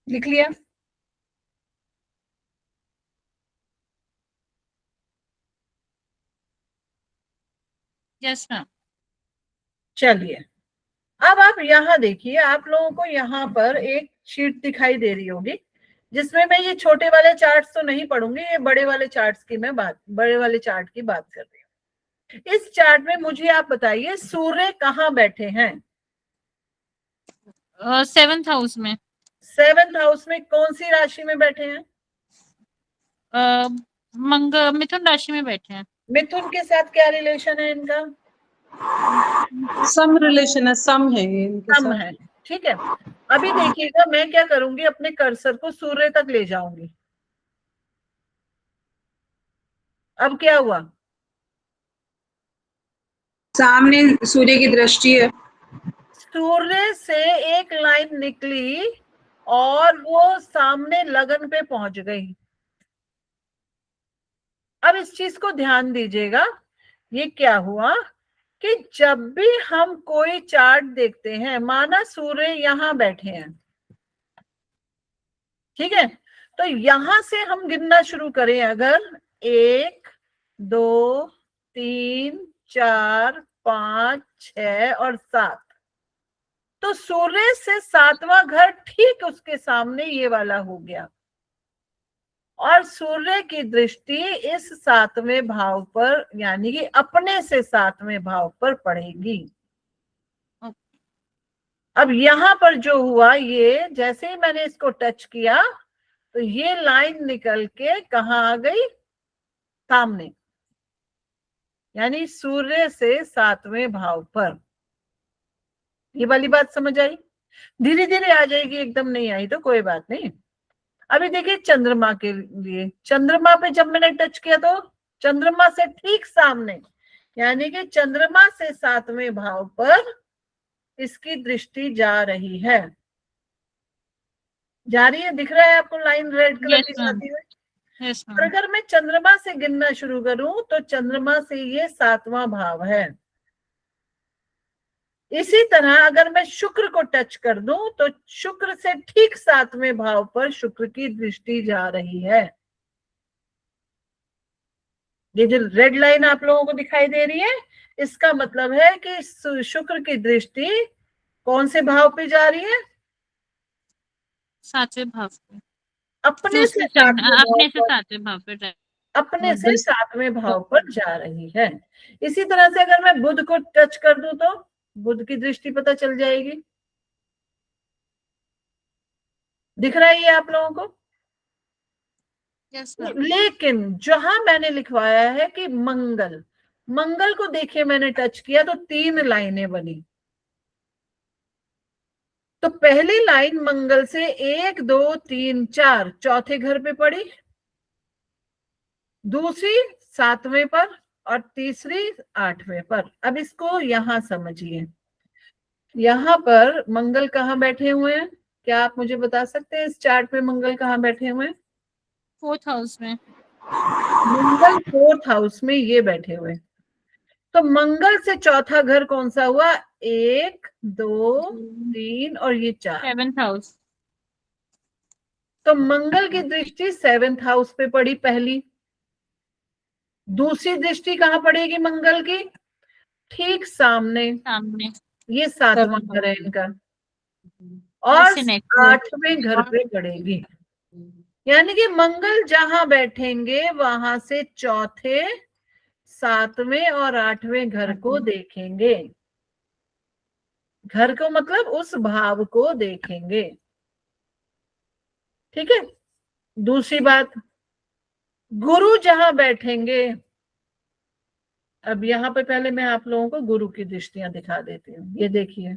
लिख लिया? Yes ma'am. चलिए, अब आप यहाँ देखिए, आप लोगों को यहाँ पर एक शीट दिखाई दे रही होगी, जिसमें मैं ये छोटे वाले चार्ट्स तो नहीं पढ़ूंगी, ये बड़े वाले चार्ट्स की मैं बड़े वाले चार्ट की बात कर रही हूँ। इस चार्ट में मुझे आप बताइए सूर्य कहाँ बैठे हैं? 7th हाउस में। 7th हाउस में कौन सी राशि में बैठे हैं? मिथुन राशि में बैठे हैं। मिथुन के साथ क्या रिलेशन है इनका? सम रिलेशन है, सम है ये इनके सम साथ। है, ठीक है। अभी देखिएगा, मैं क्या करूंगी, अपने कर्सर को सूर्य तक ले जाऊंगी। अब क्या हुआ? सामने सूर्य की दृष्टि है। सूर्य से एक लाइन निकली और वो सामने लगन पे पहुंच गई। अब इस चीज को ध्यान दीजिएगा, ये क्या हुआ कि जब भी हम कोई चार्ट देखते हैं, माना सूर्य यहां बैठे हैं, ठीक है, तो यहां से हम गिनना शुरू करें, अगर 1 2 3 4 5 6 और 7, तो सूर्य से 7वां घर ठीक उसके सामने ये वाला हो गया, और सूर्य की दृष्टि इस 7वें भाव पर, यानी कि अपने से 7वें भाव पर पड़ेगी। अब यहां पर जो हुआ, ये जैसे ही मैंने इसको टच किया तो ये लाइन निकल के कहाँ आ गई? सामने, यानी सूर्य से 7वें भाव पर। ये वाली बात समझ आई? धीरे धीरे आ जाएगी, एकदम नहीं आई तो कोई बात नहीं। अभी देखिए चंद्रमा के लिए, चंद्रमा पे जब मैंने टच किया तो चंद्रमा से ठीक सामने, यानी कि चंद्रमा से 7वें भाव पर इसकी दृष्टि जा रही है। जा रही है, दिख रहा है आपको लाइन रेड कलर की जाती हुई? यस और मैम। अगर मैं चंद्रमा से गिनना शुरू करूं तो चंद्रमा से ये 7वां भाव है। इसी तरह अगर मैं शुक्र को टच कर दूं तो शुक्र से ठीक 7वें भाव पर शुक्र की दृष्टि जा रही है। ये जो रेड लाइन आप लोगों को दिखाई दे रही है, इसका मतलब है कि शुक्र की दृष्टि कौन से भाव पे जा रही है? 7वें भाव पे। अपने से अपने से 7वें भाव पर। 7वें भाव पे। अपने से दृष्टि- 7वें भाव पर जा रही है। इसी तरह से अगर मैं बुध को टच कर दूं तो बुध की दृष्टि पता चल जाएगी। दिख रहा है ये आप लोगों को? Yes ma'am. लेकिन जहां मैंने लिखवाया है कि मंगल, मंगल को देखिए मैंने टच किया तो 3 लाइनें बनी। तो पहली लाइन मंगल से 1 2 3 4 चौथे घर पे पड़ी, दूसरी 7वें पर और तीसरी 8वें पर। अब इसको यहां समझिए, यहां पर मंगल कहाँ बैठे हुए हैं? क्या आप मुझे बता सकते हैं इस चार्ट में मंगल कहाँ बैठे हुए हैं? 4th हाउस में। मंगल 4th हाउस में ये बैठे हुए। तो मंगल से चौथा घर कौन सा हुआ? 1 2 3 और ये 4। 7th house. तो मंगल की दृष्टि 7th हाउस पे पड़ी पहली। दूसरी दृष्टि कहाँ पड़ेगी मंगल की? ठीक सामने, सामने। ये 7वां Seventh घर है house. इनका, और ऐसे next। 8वें घर पे पड़ेगी। यानी कि मंगल जहां बैठेंगे वहां से चौथे, 7वें और 8वें घर को देखेंगे। घर को मतलब उस भाव को देखेंगे। ठीक है। दूसरी बात, गुरु जहां बैठेंगे, अब यहाँ पे पहले मैं आप लोगों को गुरु की दृष्टियां दिखा देती हूँ। ये देखिए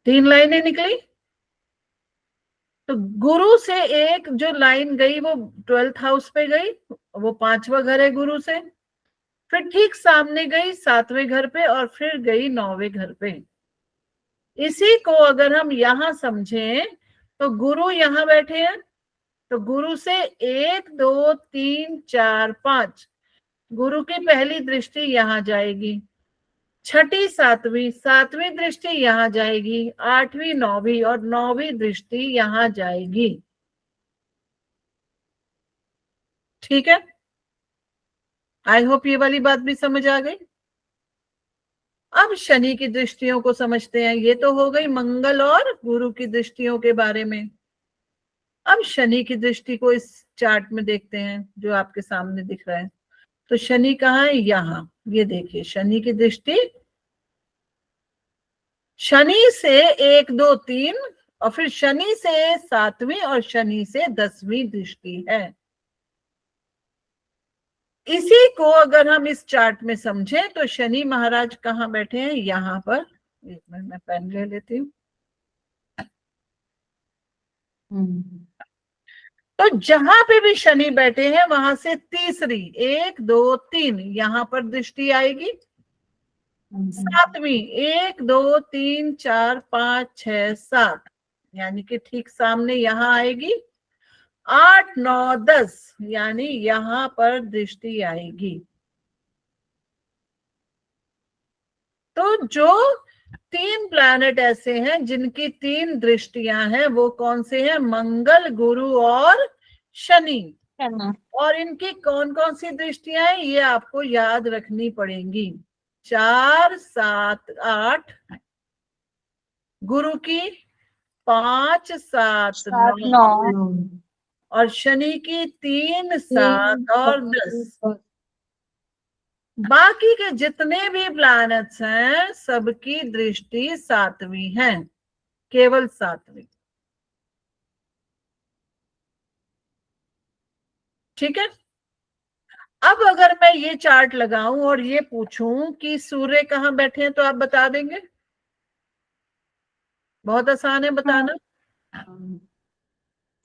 3 लाइनें निकली। तो गुरु से एक जो लाइन गई वो 12th हाउस पे गई, वो 5वां घर है गुरु से। फिर ठीक सामने गई 7वें घर पे और फिर गई 9वें घर पे। इसी को अगर हम यहां समझें तो गुरु यहां बैठे हैं, तो गुरु से 1 2 3 4 5 गुरु की पहली दृष्टि यहां जाएगी, छठी 7वीं, 7वीं दृष्टि यहां जाएगी, 8वीं 9वीं और 9वीं दृष्टि यहां जाएगी। ठीक है, आई होप ये वाली बात भी समझ आ गई। अब शनि की दृष्टियों को समझते हैं। ये तो हो गई मंगल और गुरु की दृष्टियों के बारे में। अब शनि की दृष्टि को इस चार्ट में देखते हैं जो आपके सामने दिख रहा है। तो शनि कहाँ है? यहाँ। ये देखिए शनि की दृष्टि, शनि से 1 2 3 और फिर शनि से 7वीं और शनि से 10वीं दृष्टि है। इसी को अगर हम इस चार्ट में समझें तो शनि महाराज कहाँ बैठे हैं? यहाँ पर। एक मिनट मैं पेन ले लेती हूँ। तो जहां पे भी शनि बैठे हैं वहां से तीसरी 1 2 3 यहां पर दृष्टि आएगी। 7वीं 1 2 3 4 5 6 7 यानी कि ठीक सामने यहां आएगी। 8 9 10 यानी यहां पर दृष्टि आएगी। तो जो 3 प्लैनेट ऐसे हैं जिनकी 3 दृष्टियां हैं वो कौन से हैं? मंगल, गुरु और शनि। शनि। और इनकी कौन कौन सी दृष्टियां हैं ये आपको याद रखनी पड़ेंगी। 4 7 8 गुरु की, 5 7 9 और शनि की 3 7 और 10। बाकी के जितने भी प्लैनेट्स हैं सबकी दृष्टि 7वीं है, केवल 7वीं। ठीक है। अब अगर मैं ये चार्ट लगाऊं और ये पूछूं कि सूर्य कहाँ बैठे हैं तो आप बता देंगे? बहुत आसान है बताना।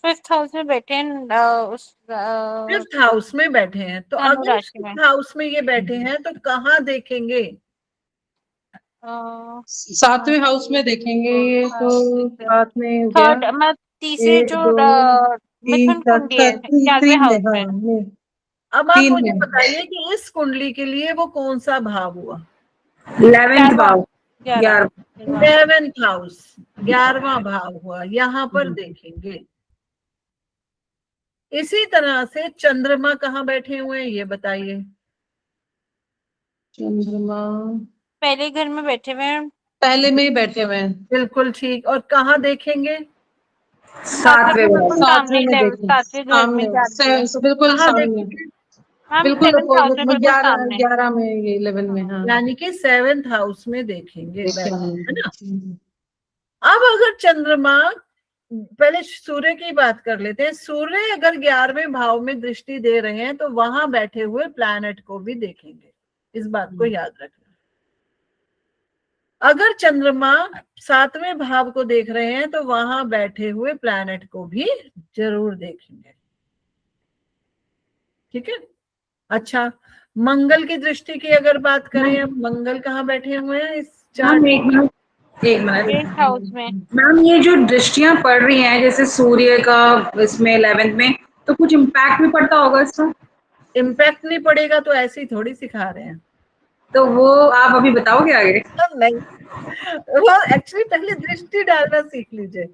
5th हाउस में बैठे हैं उस 5th हाउस में बैठे हैं। तो धनु अगर राशि में। 5th हाउस में ये बैठे हैं तो कहाँ देखेंगे? 7वें हाउस में देखेंगे ये तो साथ में हो गया। थर्ड मतलब तीसरे 1 जो 2 3 मिथुन 4 कुंडी है 11वें 3 हाउस में। में। हाँ नहीं, अब आप 3 मुझे में। बताइए कि इस कुंडली के लिए वो कौन सा भाव हुआ? 11th भाव। 11 11th हाउस, 11वां भाव हुआ। यहाँ पर देखेंगे। इसी तरह से चंद्रमा कहाँ बैठे हुए हैं ये बताइए? चंद्रमा पहले घर में बैठे हुए हैं। पहले में ही बैठे हुए हैं। बिल्कुल ठीक। और कहाँ देखेंगे? सातवें भाव बिल्कुल में। सामने सातवें में लेवल, देखें, सातवें घर में सामने जाती है। बिल्कुल कहाँ सामने, देखेंगे? मैम बिल्कुल 7th हाउस अपोजिट में में, बिल्कुल 11 सामने। 11 में, ये 11 में, हाँ यानी कि 7th हाउस में देखेंगे, देखें। है ना। अब अगर चंद्रमा, पहले सूर्य की बात कर लेते हैं। सूर्य अगर 11वें भाव में दृष्टि दे रहे हैं तो वहां बैठे हुए प्लैनेट को भी देखेंगे, इस बात को याद रखना। अगर चंद्रमा 7वें भाव को देख रहे हैं तो वहां बैठे हुए प्लैनेट को भी जरूर देखेंगे, ठीक है। अच्छा, मंगल की दृष्टि की अगर बात करें, अब मंगल कहाँ बैठे हुए हैं इस चार्ट? मैम एक मिनट, एक मिनट 8th हाउस में। मैम, ये जो दृष्टियां पड़ रही हैं जैसे सूर्य का इसमें 11th में, तो कुछ इम्पैक्ट भी पड़ता होगा इसका? इम्पैक्ट नहीं पड़ेगा तो ऐसे ही थोड़ी सिखा रहे हैं। तो वो आप अभी बताओगे आगे? नहीं, वो एक्चुअली पहले दृष्टि डालना सीख लीजिए,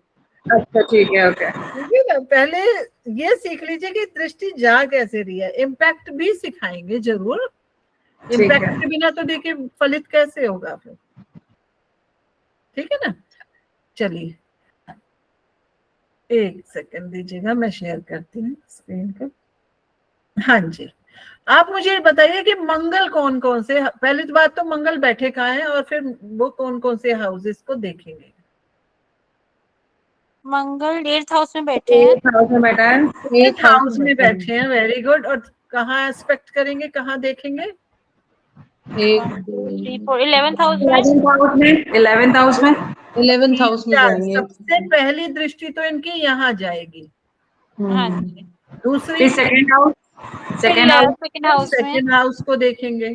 अच्छा ठीक है, ओके। ठीक है ना। पहले ये सीख लीजिए कि दृष्टि जा कैसे रही है। इम्पैक्ट भी सिखाएंगे जरूर, ठीक इम्पैक्ट है। के बिना तो देखिए फलित कैसे होगा फिर, ठीक है ना। चलिए एक सेकंड दीजिएगा, मैं शेयर करती हूँ स्क्रीन को। हाँ जी, आप मुझे बताइए कि मंगल कौन कौन से, पहली तो बात तो मंगल बैठे कहाँ हैं और फिर वो कौन कौन से हाउसेस को देखेंगे। मंगल 8th हाउस में बैठे हैं। 8th हाउस में बैठा है। 8th हाउस में बैठे हैं, वेरी गुड। और कहाँ एस्पेक्ट करेंगे, कहाँ देखेंगे? 1 1 2 2 3 4 11th हाउस में। 11th हाउस में, 11th हाउस में। 11th हाउस में जाएंगे। सबसे पहली दृष्टि तो इनकी यहाँ जाएगी, हाँ जी। दूसरी फिर second house, second house, second house में। सेकंड हाउस को देखेंगे,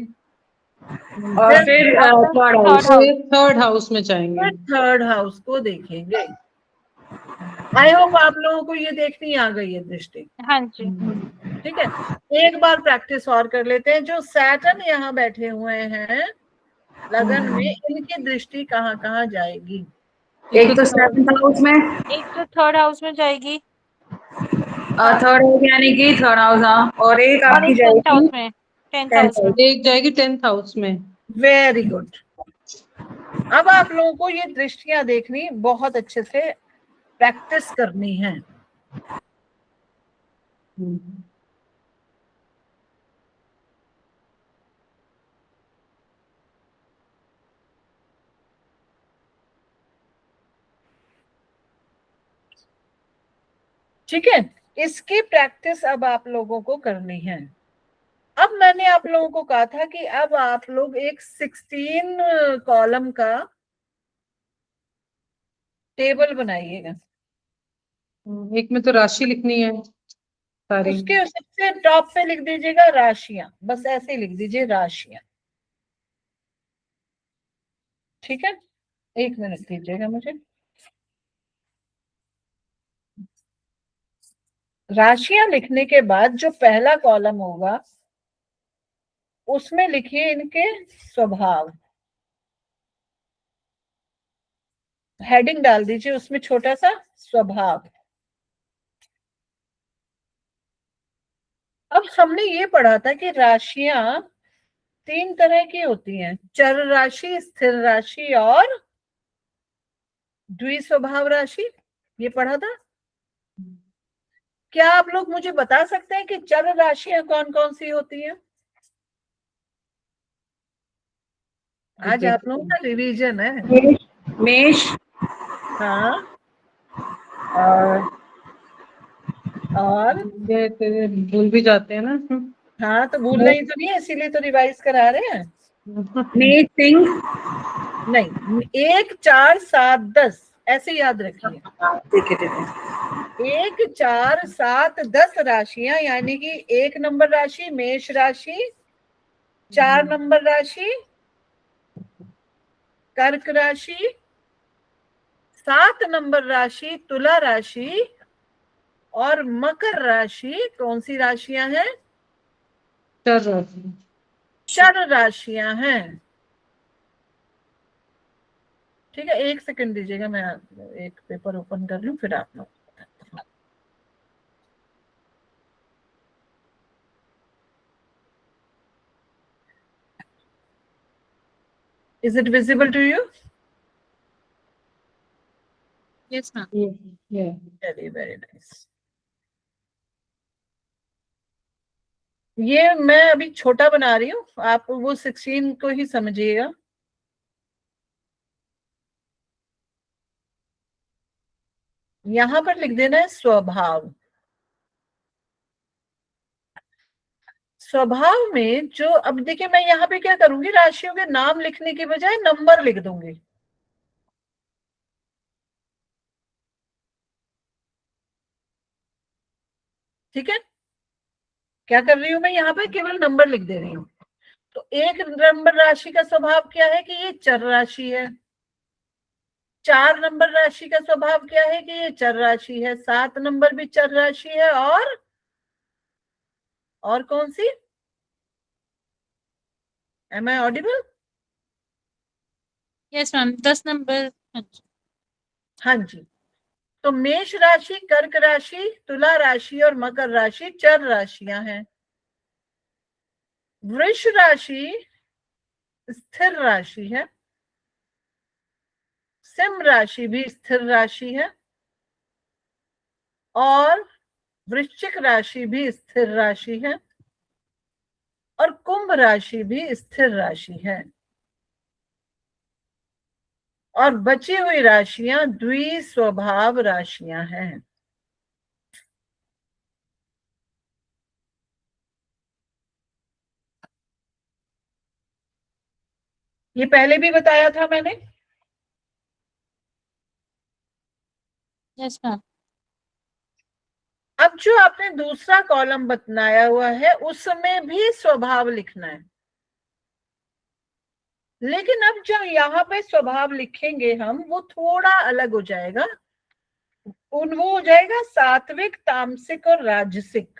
और फिर third house. Third third house में जाएंगे। फिर थर्ड हाउस को देखेंगे। आई होप आप लोगों को ये देखनी आ गई है दृष्टि, हाँ जी। ठीक है। एक बार प्रैक्टिस और कर लेते हैं। जो सैटर्न यहाँ बैठे हुए हैं लगन में, इनकी दृष्टि कहाँ कहाँ जाएगी? एक तो 7th हाउस में, एक तो 3rd हाउस में जाएगी थर्ड हाउस यानी कि थर्ड हाउस, हाँ। और एक और आपकी एक 10th हाउस जाएगी में। 10th 10th हाउस में। हाउस। एक जाएगी 10th हाउस में। Very good. अब आप लोगों को ये दृष्टियां देखनी, बहुत अच्छे से प्रैक्टिस करनी है। ठीक है, इसकी प्रैक्टिस अब आप लोगों को करनी है। अब मैंने आप लोगों को कहा था कि अब आप लोग एक 16 कॉलम का टेबल बनाइएगा। एक में तो राशि लिखनी है सारी। उसके सबसे टॉप पे लिख दीजिएगा राशियां, बस ऐसे ही लिख दीजिए राशियां, ठीक है। एक मिनट दीजिएगा मुझे। राशियां लिखने के बाद जो पहला कॉलम होगा उसमें लिखिए इनके स्वभाव, हेडिंग डाल दीजिए उसमें छोटा सा स्वभाव। अब हमने ये पढ़ा था कि राशियां 3 तरह की होती हैं, चर राशि, स्थिर राशि और द्विस्वभाव राशि, ये पढ़ा था। क्या आप लोग मुझे बता सकते हैं कि चर राशियां कौन कौन सी होती हैं? आज आप लोगों का रिवीजन है। मेष, मेष हाँ, और ये भूल भी जाते हैं ना। हाँ, तो भूलना ही तो नहीं है, इसीलिए तो रिवाइज करा रहे हैं। मेष, सिंह। नहीं, 1 4 7 10 ऐसे याद रखिए। ठीक है, ठीक है। 1 4 7 10 राशियां, यानी कि 1 नंबर राशि मेष राशि, 4 नंबर राशि कर्क राशि, 7 नंबर राशि तुला राशि, और मकर राशि कौन सी राशियां हैं? चर राशि। चर राशियां हैं, ठीक है। एक सेकंड दीजिएगा, मैं एक पेपर ओपन कर लूं फिर आप लोग। Is it visible to you? Yes, ma'am. Yeah. Very very nice. ये मैं अभी छोटा बना रही हूँ, आप वो 16 को ही समझिएगा। यहां पर लिख देना है स्वभाव। स्वभाव में जो, अब देखिए मैं यहाँ पे क्या करूंगी, राशियों के नाम लिखने की बजाय नंबर लिख दूंगी। ठीक है, क्या कर रही हूं मैं, यहाँ पे केवल नंबर लिख दे रही हूँ। तो 1 नंबर राशि का स्वभाव क्या है कि ये चर राशि है। 4 नंबर राशि का स्वभाव क्या है कि ये चर राशि है। 7 नंबर भी चर राशि है। और कौन सी, am I audible? Yes, ma'am. 10 number. हाँ जी। हाँ जी। तो मेष राशि, कर्क राशि, तुला राशि और मकर राशि चर राशियां हैं। वृष राशि स्थिर राशि है। सिंह राशि भी स्थिर राशि है। और वृश्चिक राशि भी स्थिर राशि है। और कुंभ राशि भी स्थिर राशि है। और बची हुई राशियां द्विस्वभाव राशियां हैं। ये पहले भी बताया था मैंने। Yes, ma'am. अब जो आपने दूसरा कॉलम बनाया हुआ है उसमें भी स्वभाव लिखना है, लेकिन अब जो यहाँ पे स्वभाव लिखेंगे हम वो थोड़ा अलग हो जाएगा। वो हो जाएगा सात्विक, तामसिक और राजसिक।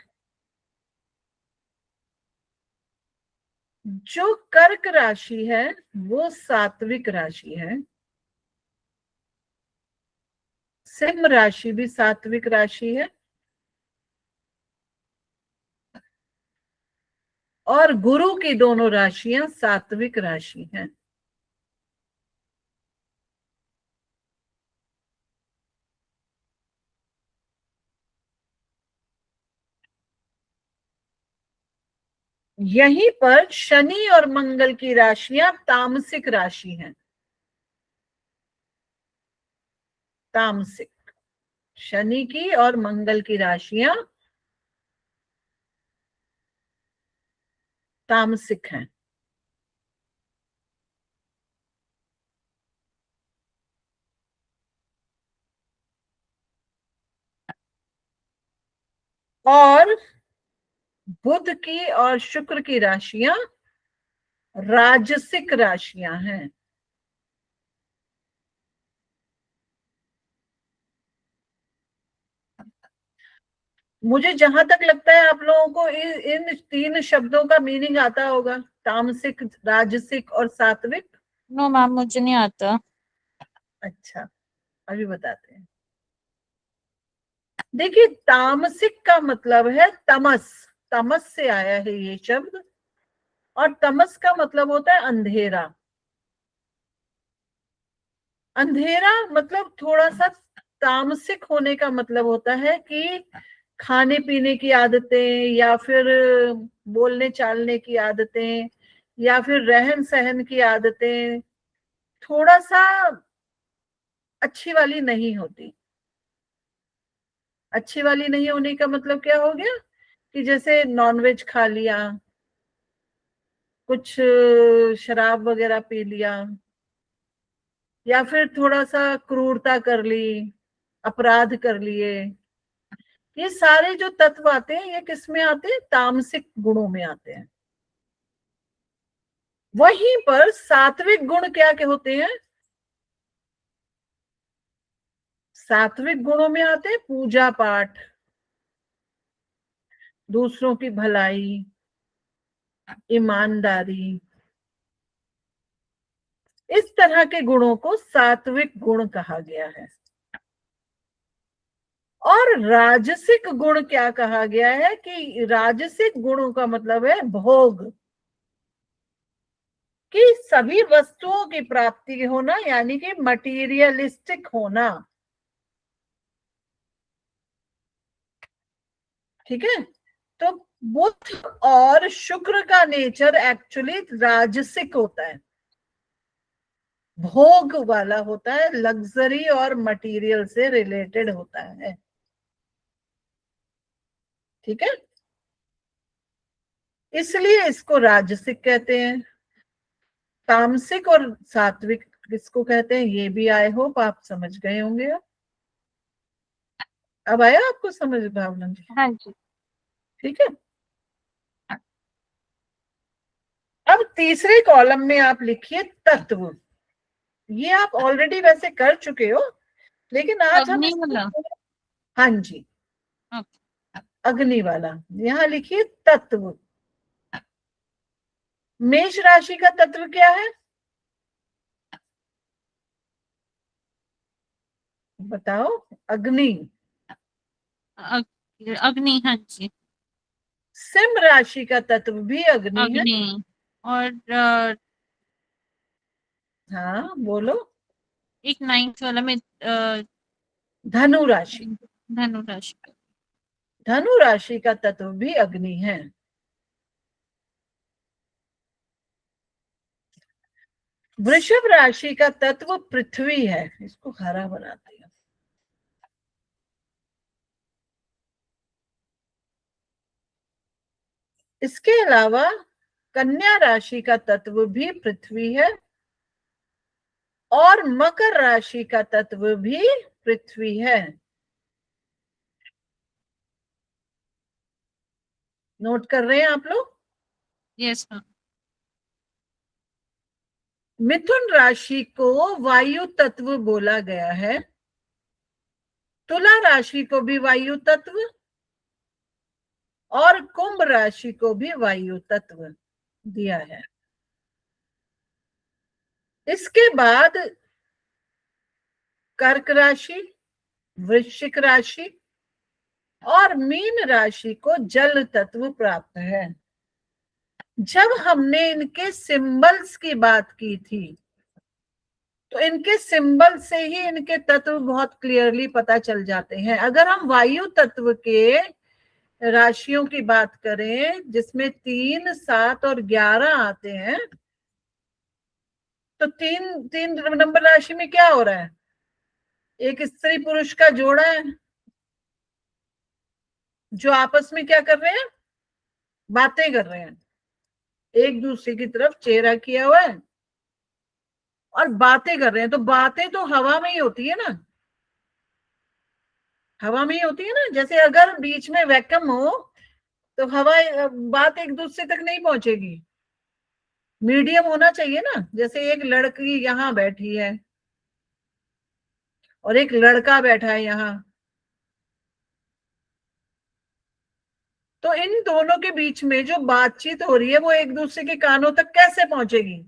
जो कर्क राशि है वो सात्विक राशि है। सिंह राशि भी सात्विक राशि है। और गुरु की दोनों राशियां सात्विक राशि हैं। यहीं पर शनि और मंगल की राशियां तामसिक राशि हैं। तामसिक, शनि की और मंगल की राशियां तामसिक हैं। और बुध की और शुक्र की राशियां राजसिक राशियां हैं। मुझे जहां तक लगता है आप लोगों को इन 3 शब्दों का मीनिंग आता होगा, तामसिक, राजसिक और सात्विक। No, मैम, मुझे नहीं आता। अच्छा, अभी बताते हैं। देखिए, तामसिक का मतलब है तमस। तमस से आया है ये शब्द। और तमस का मतलब होता है अंधेरा। अंधेरा मतलब थोड़ा सा, तामसिक होने का मतलब होता है कि खाने पीने की आदतें, या फिर बोलने चालने की आदतें, या फिर रहन सहन की आदतें थोड़ा सा अच्छी वाली नहीं होती। अच्छी वाली नहीं होने का मतलब क्या हो गया कि जैसे नॉनवेज खा लिया, कुछ शराब वगैरह पी लिया, या फिर थोड़ा सा क्रूरता कर ली, अपराध कर लिए। ये सारे जो तत्व आते हैं ये किस में आते हैं, तामसिक गुणों में आते हैं। वहीं पर सात्विक गुण क्या के होते हैं, सात्विक गुणों में आते हैं पूजा पाठ, दूसरों की भलाई, ईमानदारी। इस तरह के गुणों को सात्विक गुण कहा गया है। और राजसिक गुण क्या कहा गया है कि राजसिक गुणों का मतलब है भोग, कि सभी वस्तुओं की प्राप्ति होना, यानी कि मटीरियलिस्टिक होना। ठीक है, तो बुध और शुक्र का नेचर एक्चुअली राजसिक होता है, भोग वाला होता है, लग्जरी और मटेरियल से रिलेटेड होता है। ठीक है, इसलिए इसको राजसिक कहते हैं। तामसिक और सात्विक किसको कहते हैं, ये भी आई होप आप समझ गए होंगे। अब आया आपको समझ भावना जी? हाँ जी। ठीक है, अब तीसरे कॉलम में आप लिखिए तत्व। ये आप ऑलरेडी वैसे कर चुके हो, लेकिन आज हम अग्नि वाला। हाँ जी, अग्नि वाला। यहाँ लिखिए तत्व। मेष राशि का तत्व क्या है, बताओ? अग्नि। अग्नि, हाँ जी। सिंह राशि का तत्व भी अग्नि है। अग्नि और हाँ बोलो। एक 9th वाला में धनु राशि। धनु राशि का। धनु राशि का तत्व भी अग्नि है। वृषभ राशि का तत्व पृथ्वी है। इसको हरा बनाते हैं। इसके अलावा कन्या राशि का तत्व भी पृथ्वी है और मकर राशि का तत्व भी पृथ्वी है। नोट कर रहे हैं आप लोग? Yes ma'am. मिथुन राशि को वायु तत्व बोला गया है, तुला राशि को भी वायु तत्व और कुंभ राशि को भी वायु तत्व दिया है। इसके बाद कर्क राशि, वृश्चिक राशि और मीन राशि को जल तत्व प्राप्त है। जब हमने इनके सिंबल्स की बात की थी, तो इनके सिंबल से ही इनके तत्व बहुत क्लियरली पता चल जाते हैं। अगर हम वायु तत्व के राशियों की बात करें, जिसमें 3, 7 और 11 आते हैं, तो 3 नंबर राशि में क्या हो रहा है, एक स्त्री पुरुष का जोड़ा है जो आपस में क्या कर रहे हैं, बातें कर रहे हैं, एक दूसरे की तरफ चेहरा किया हुआ है और बातें कर रहे हैं। तो बातें तो हवा में ही होती है ना, हवा में ही होती है ना। जैसे अगर बीच में वैक्यूम हो तो हवा, बात एक दूसरे तक नहीं पहुंचेगी, मीडियम होना चाहिए ना। जैसे एक लड़की यहाँ बैठी है और एक लड़का बैठा है यहाँ, तो इन दोनों के बीच में जो बातचीत हो रही है वो एक दूसरे के कानों तक कैसे पहुंचेगी,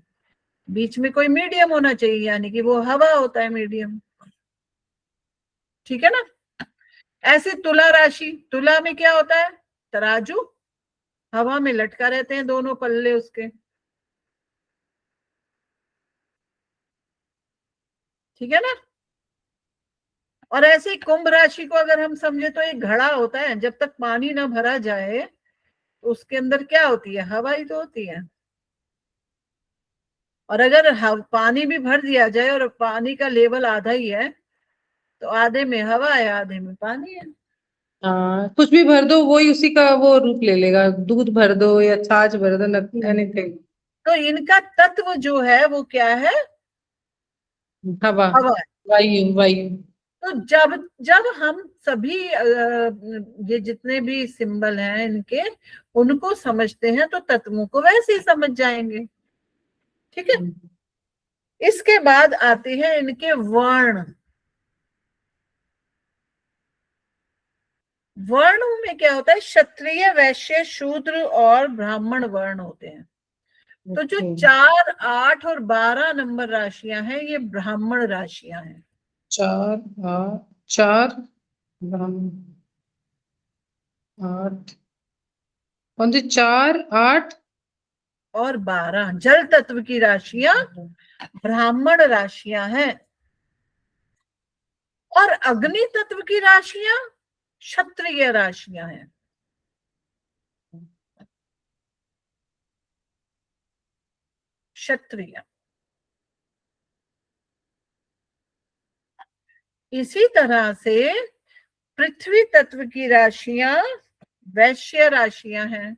बीच में कोई मीडियम होना चाहिए, यानी कि वो हवा होता है मीडियम। ठीक है ना। ऐसे तुला राशि, तुला में क्या होता है, तराजू, हवा में लटका रहते हैं दोनों पल्ले उसके। ठीक है ना। और ऐसे ही कुंभ राशि को अगर हम समझे तो एक घड़ा होता है, जब तक पानी ना भरा जाए तो उसके अंदर क्या होती है, हवा ही तो होती है। और अगर पानी भी भर दिया जाए और पानी का लेवल आधा ही है, तो आधे में हवा है आधे में पानी है। हाँ, कुछ भी भर दो वही उसी का वो रूप ले लेगा। दूध भर दो या छाछ भर दो, एनीथिंग। तो इनका तत्व जो है वो क्या है, हवा, हवा है। वायु, वायु। तो जब जब हम सभी ये जितने भी सिंबल हैं इनके, उनको समझते हैं तो तत्वों को वैसे ही समझ जाएंगे। ठीक है। इसके बाद आते हैं इनके वर्ण। वर्णों में क्या होता है, क्षत्रिय, वैश्य, शूद्र और ब्राह्मण वर्ण होते हैं। तो जो 4, 8 और 12 नंबर राशियां हैं ये ब्राह्मण राशियां हैं। 4, 8, कौन सी 4, 8 और 12 जल तत्व की राशियां ब्राह्मण राशियां हैं और अग्नि तत्व की राशियां क्षत्रिय राशियां हैं। क्षत्रिय। इसी तरह से पृथ्वी तत्व की राशियां वैश्य राशियां हैं।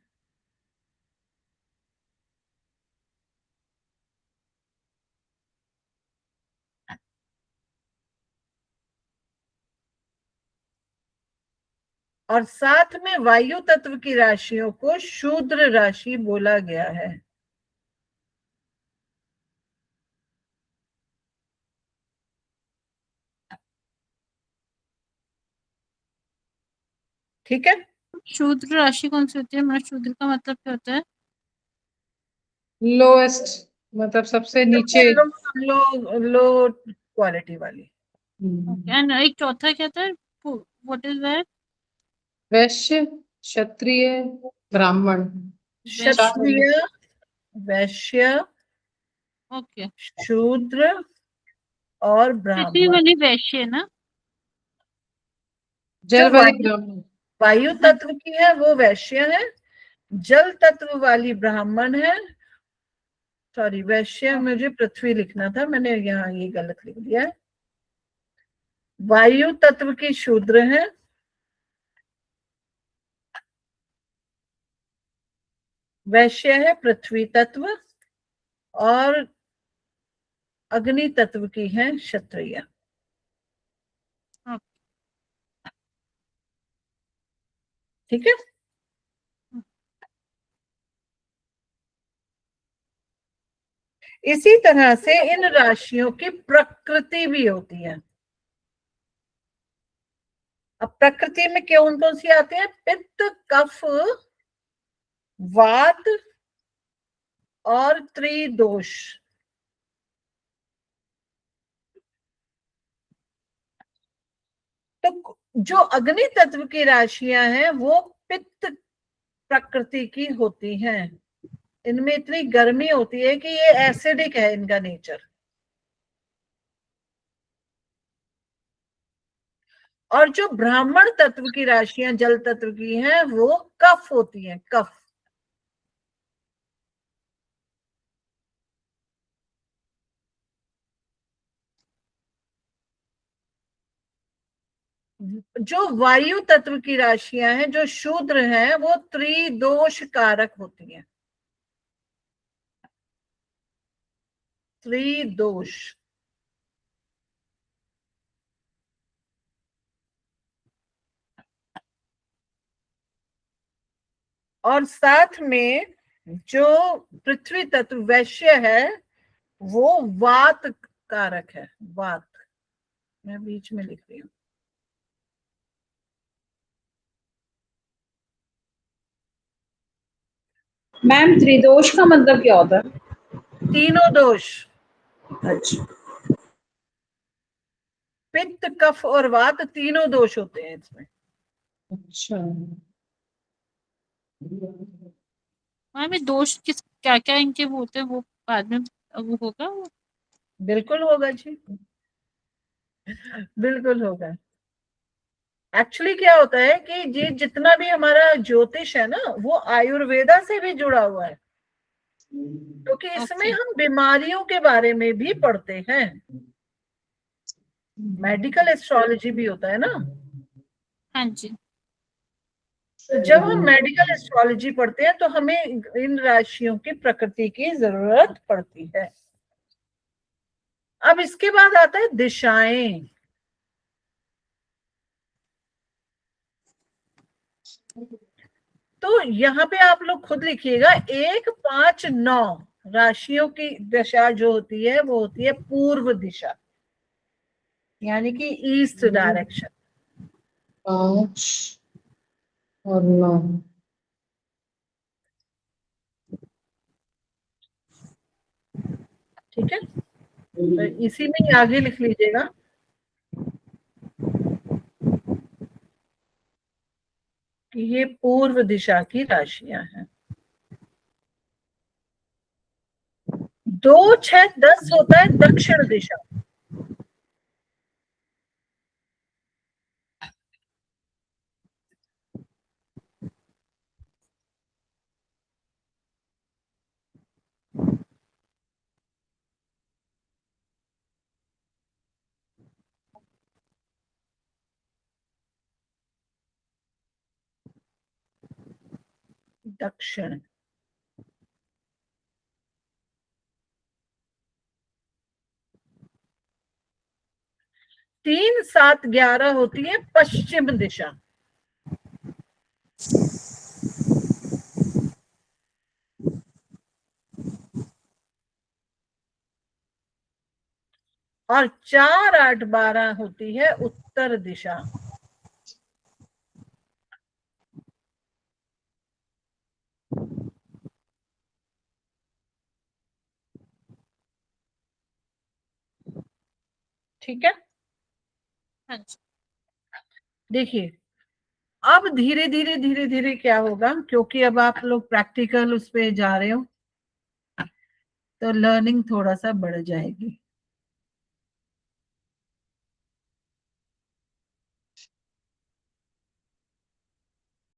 और साथ में वायु तत्व की राशियों को शूद्र राशि बोला गया है। ठीक है, शूद्र राशि कौन सी होती है? मतलब शूद्र का मतलब क्या होता है? लोएस्ट, मतलब सबसे नीचे। लो लो लो क्वालिटी वाली। एंड एक चौथा क्या था? What is that? वैश्य, क्षत्रिय, ब्राह्मण। क्षत्रिय, वैश्य, ओके, शूद्र और पृथ्वी ब्राह्मण। वाली वैश्य है ना? जल जो वाली ब्राह्मण। वायु तत्व की है वो वैश्य है, जल तत्व वाली ब्राह्मण है। सॉरी, वैश्य मुझे पृथ्वी लिखना था, मैंने यहाँ ये गलत लिख दिया है। वायु तत्व की शूद्र है, वैश्य है पृथ्वी तत्व, और अग्नि तत्व की है क्षत्रिय। ठीक है, इसी तरह से इन राशियों की प्रकृति भी होती है। अब प्रकृति में कौन कौन सी आती है? पित्त, कफ, वात और त्रिदोष। तो जो अग्नि तत्व की राशियां हैं वो पित्त प्रकृति की होती हैं। इनमें इतनी गर्मी होती है कि ये एसिडिक है इनका नेचर। और जो ब्राह्मण तत्व की राशियां जल तत्व की हैं वो कफ होती हैं, कफ। जो वायु तत्व की राशियां हैं, जो शूद्र हैं, वो त्रिदोष कारक होती हैं। त्रिदोष। और साथ में जो पृथ्वी तत्व वैश्य है वो वात कारक है, वात। मैं बीच में लिख रही हूँ। मैम त्रिदोष का मतलब क्या होता है? तीनों दोष, अच्छा, पित्त, कफ और वात, तीनों दोष होते हैं इसमें। अच्छा, मैम ये दोष किस क्या क्या इनके वो होते हैं, वो बाद में वो होगा वो? बिल्कुल होगा जी, बिल्कुल होगा। एक्चुअली क्या होता है कि ये जितना भी हमारा ज्योतिष है ना वो आयुर्वेदा से भी जुड़ा हुआ है, क्योंकि इसमें ओके, हम बीमारियों के बारे में भी पढ़ते हैं। मेडिकल एस्ट्रोलॉजी भी होता है ना। हाँ जी। तो जब हम मेडिकल एस्ट्रोलॉजी पढ़ते हैं तो हमें इन राशियों की प्रकृति की जरूरत पड़ती है। अब इसके बाद आता है दिशाएं। तो यहाँ पे आप लोग खुद लिखिएगा, 1, 5, 9 राशियों की दिशा जो होती है वो होती है पूर्व दिशा, यानी कि ईस्ट डायरेक्शन। 5 और 9। ठीक है, तो इसी में ही आगे लिख लीजिएगा कि ये पूर्व दिशा की राशियां हैं। 2, 6, 10 होता है दक्षिण दिशा। दक्षिण। तीन, 7, 11 होती है पश्चिम दिशा। और 4, 8, 12 होती है उत्तर दिशा। ठीक है, हाँ जी। देखिए अब धीरे धीरे धीरे धीरे क्या होगा, क्योंकि अब आप लोग प्रैक्टिकल उस पे जा रहे हो तो लर्निंग थोड़ा सा बढ़ जाएगी।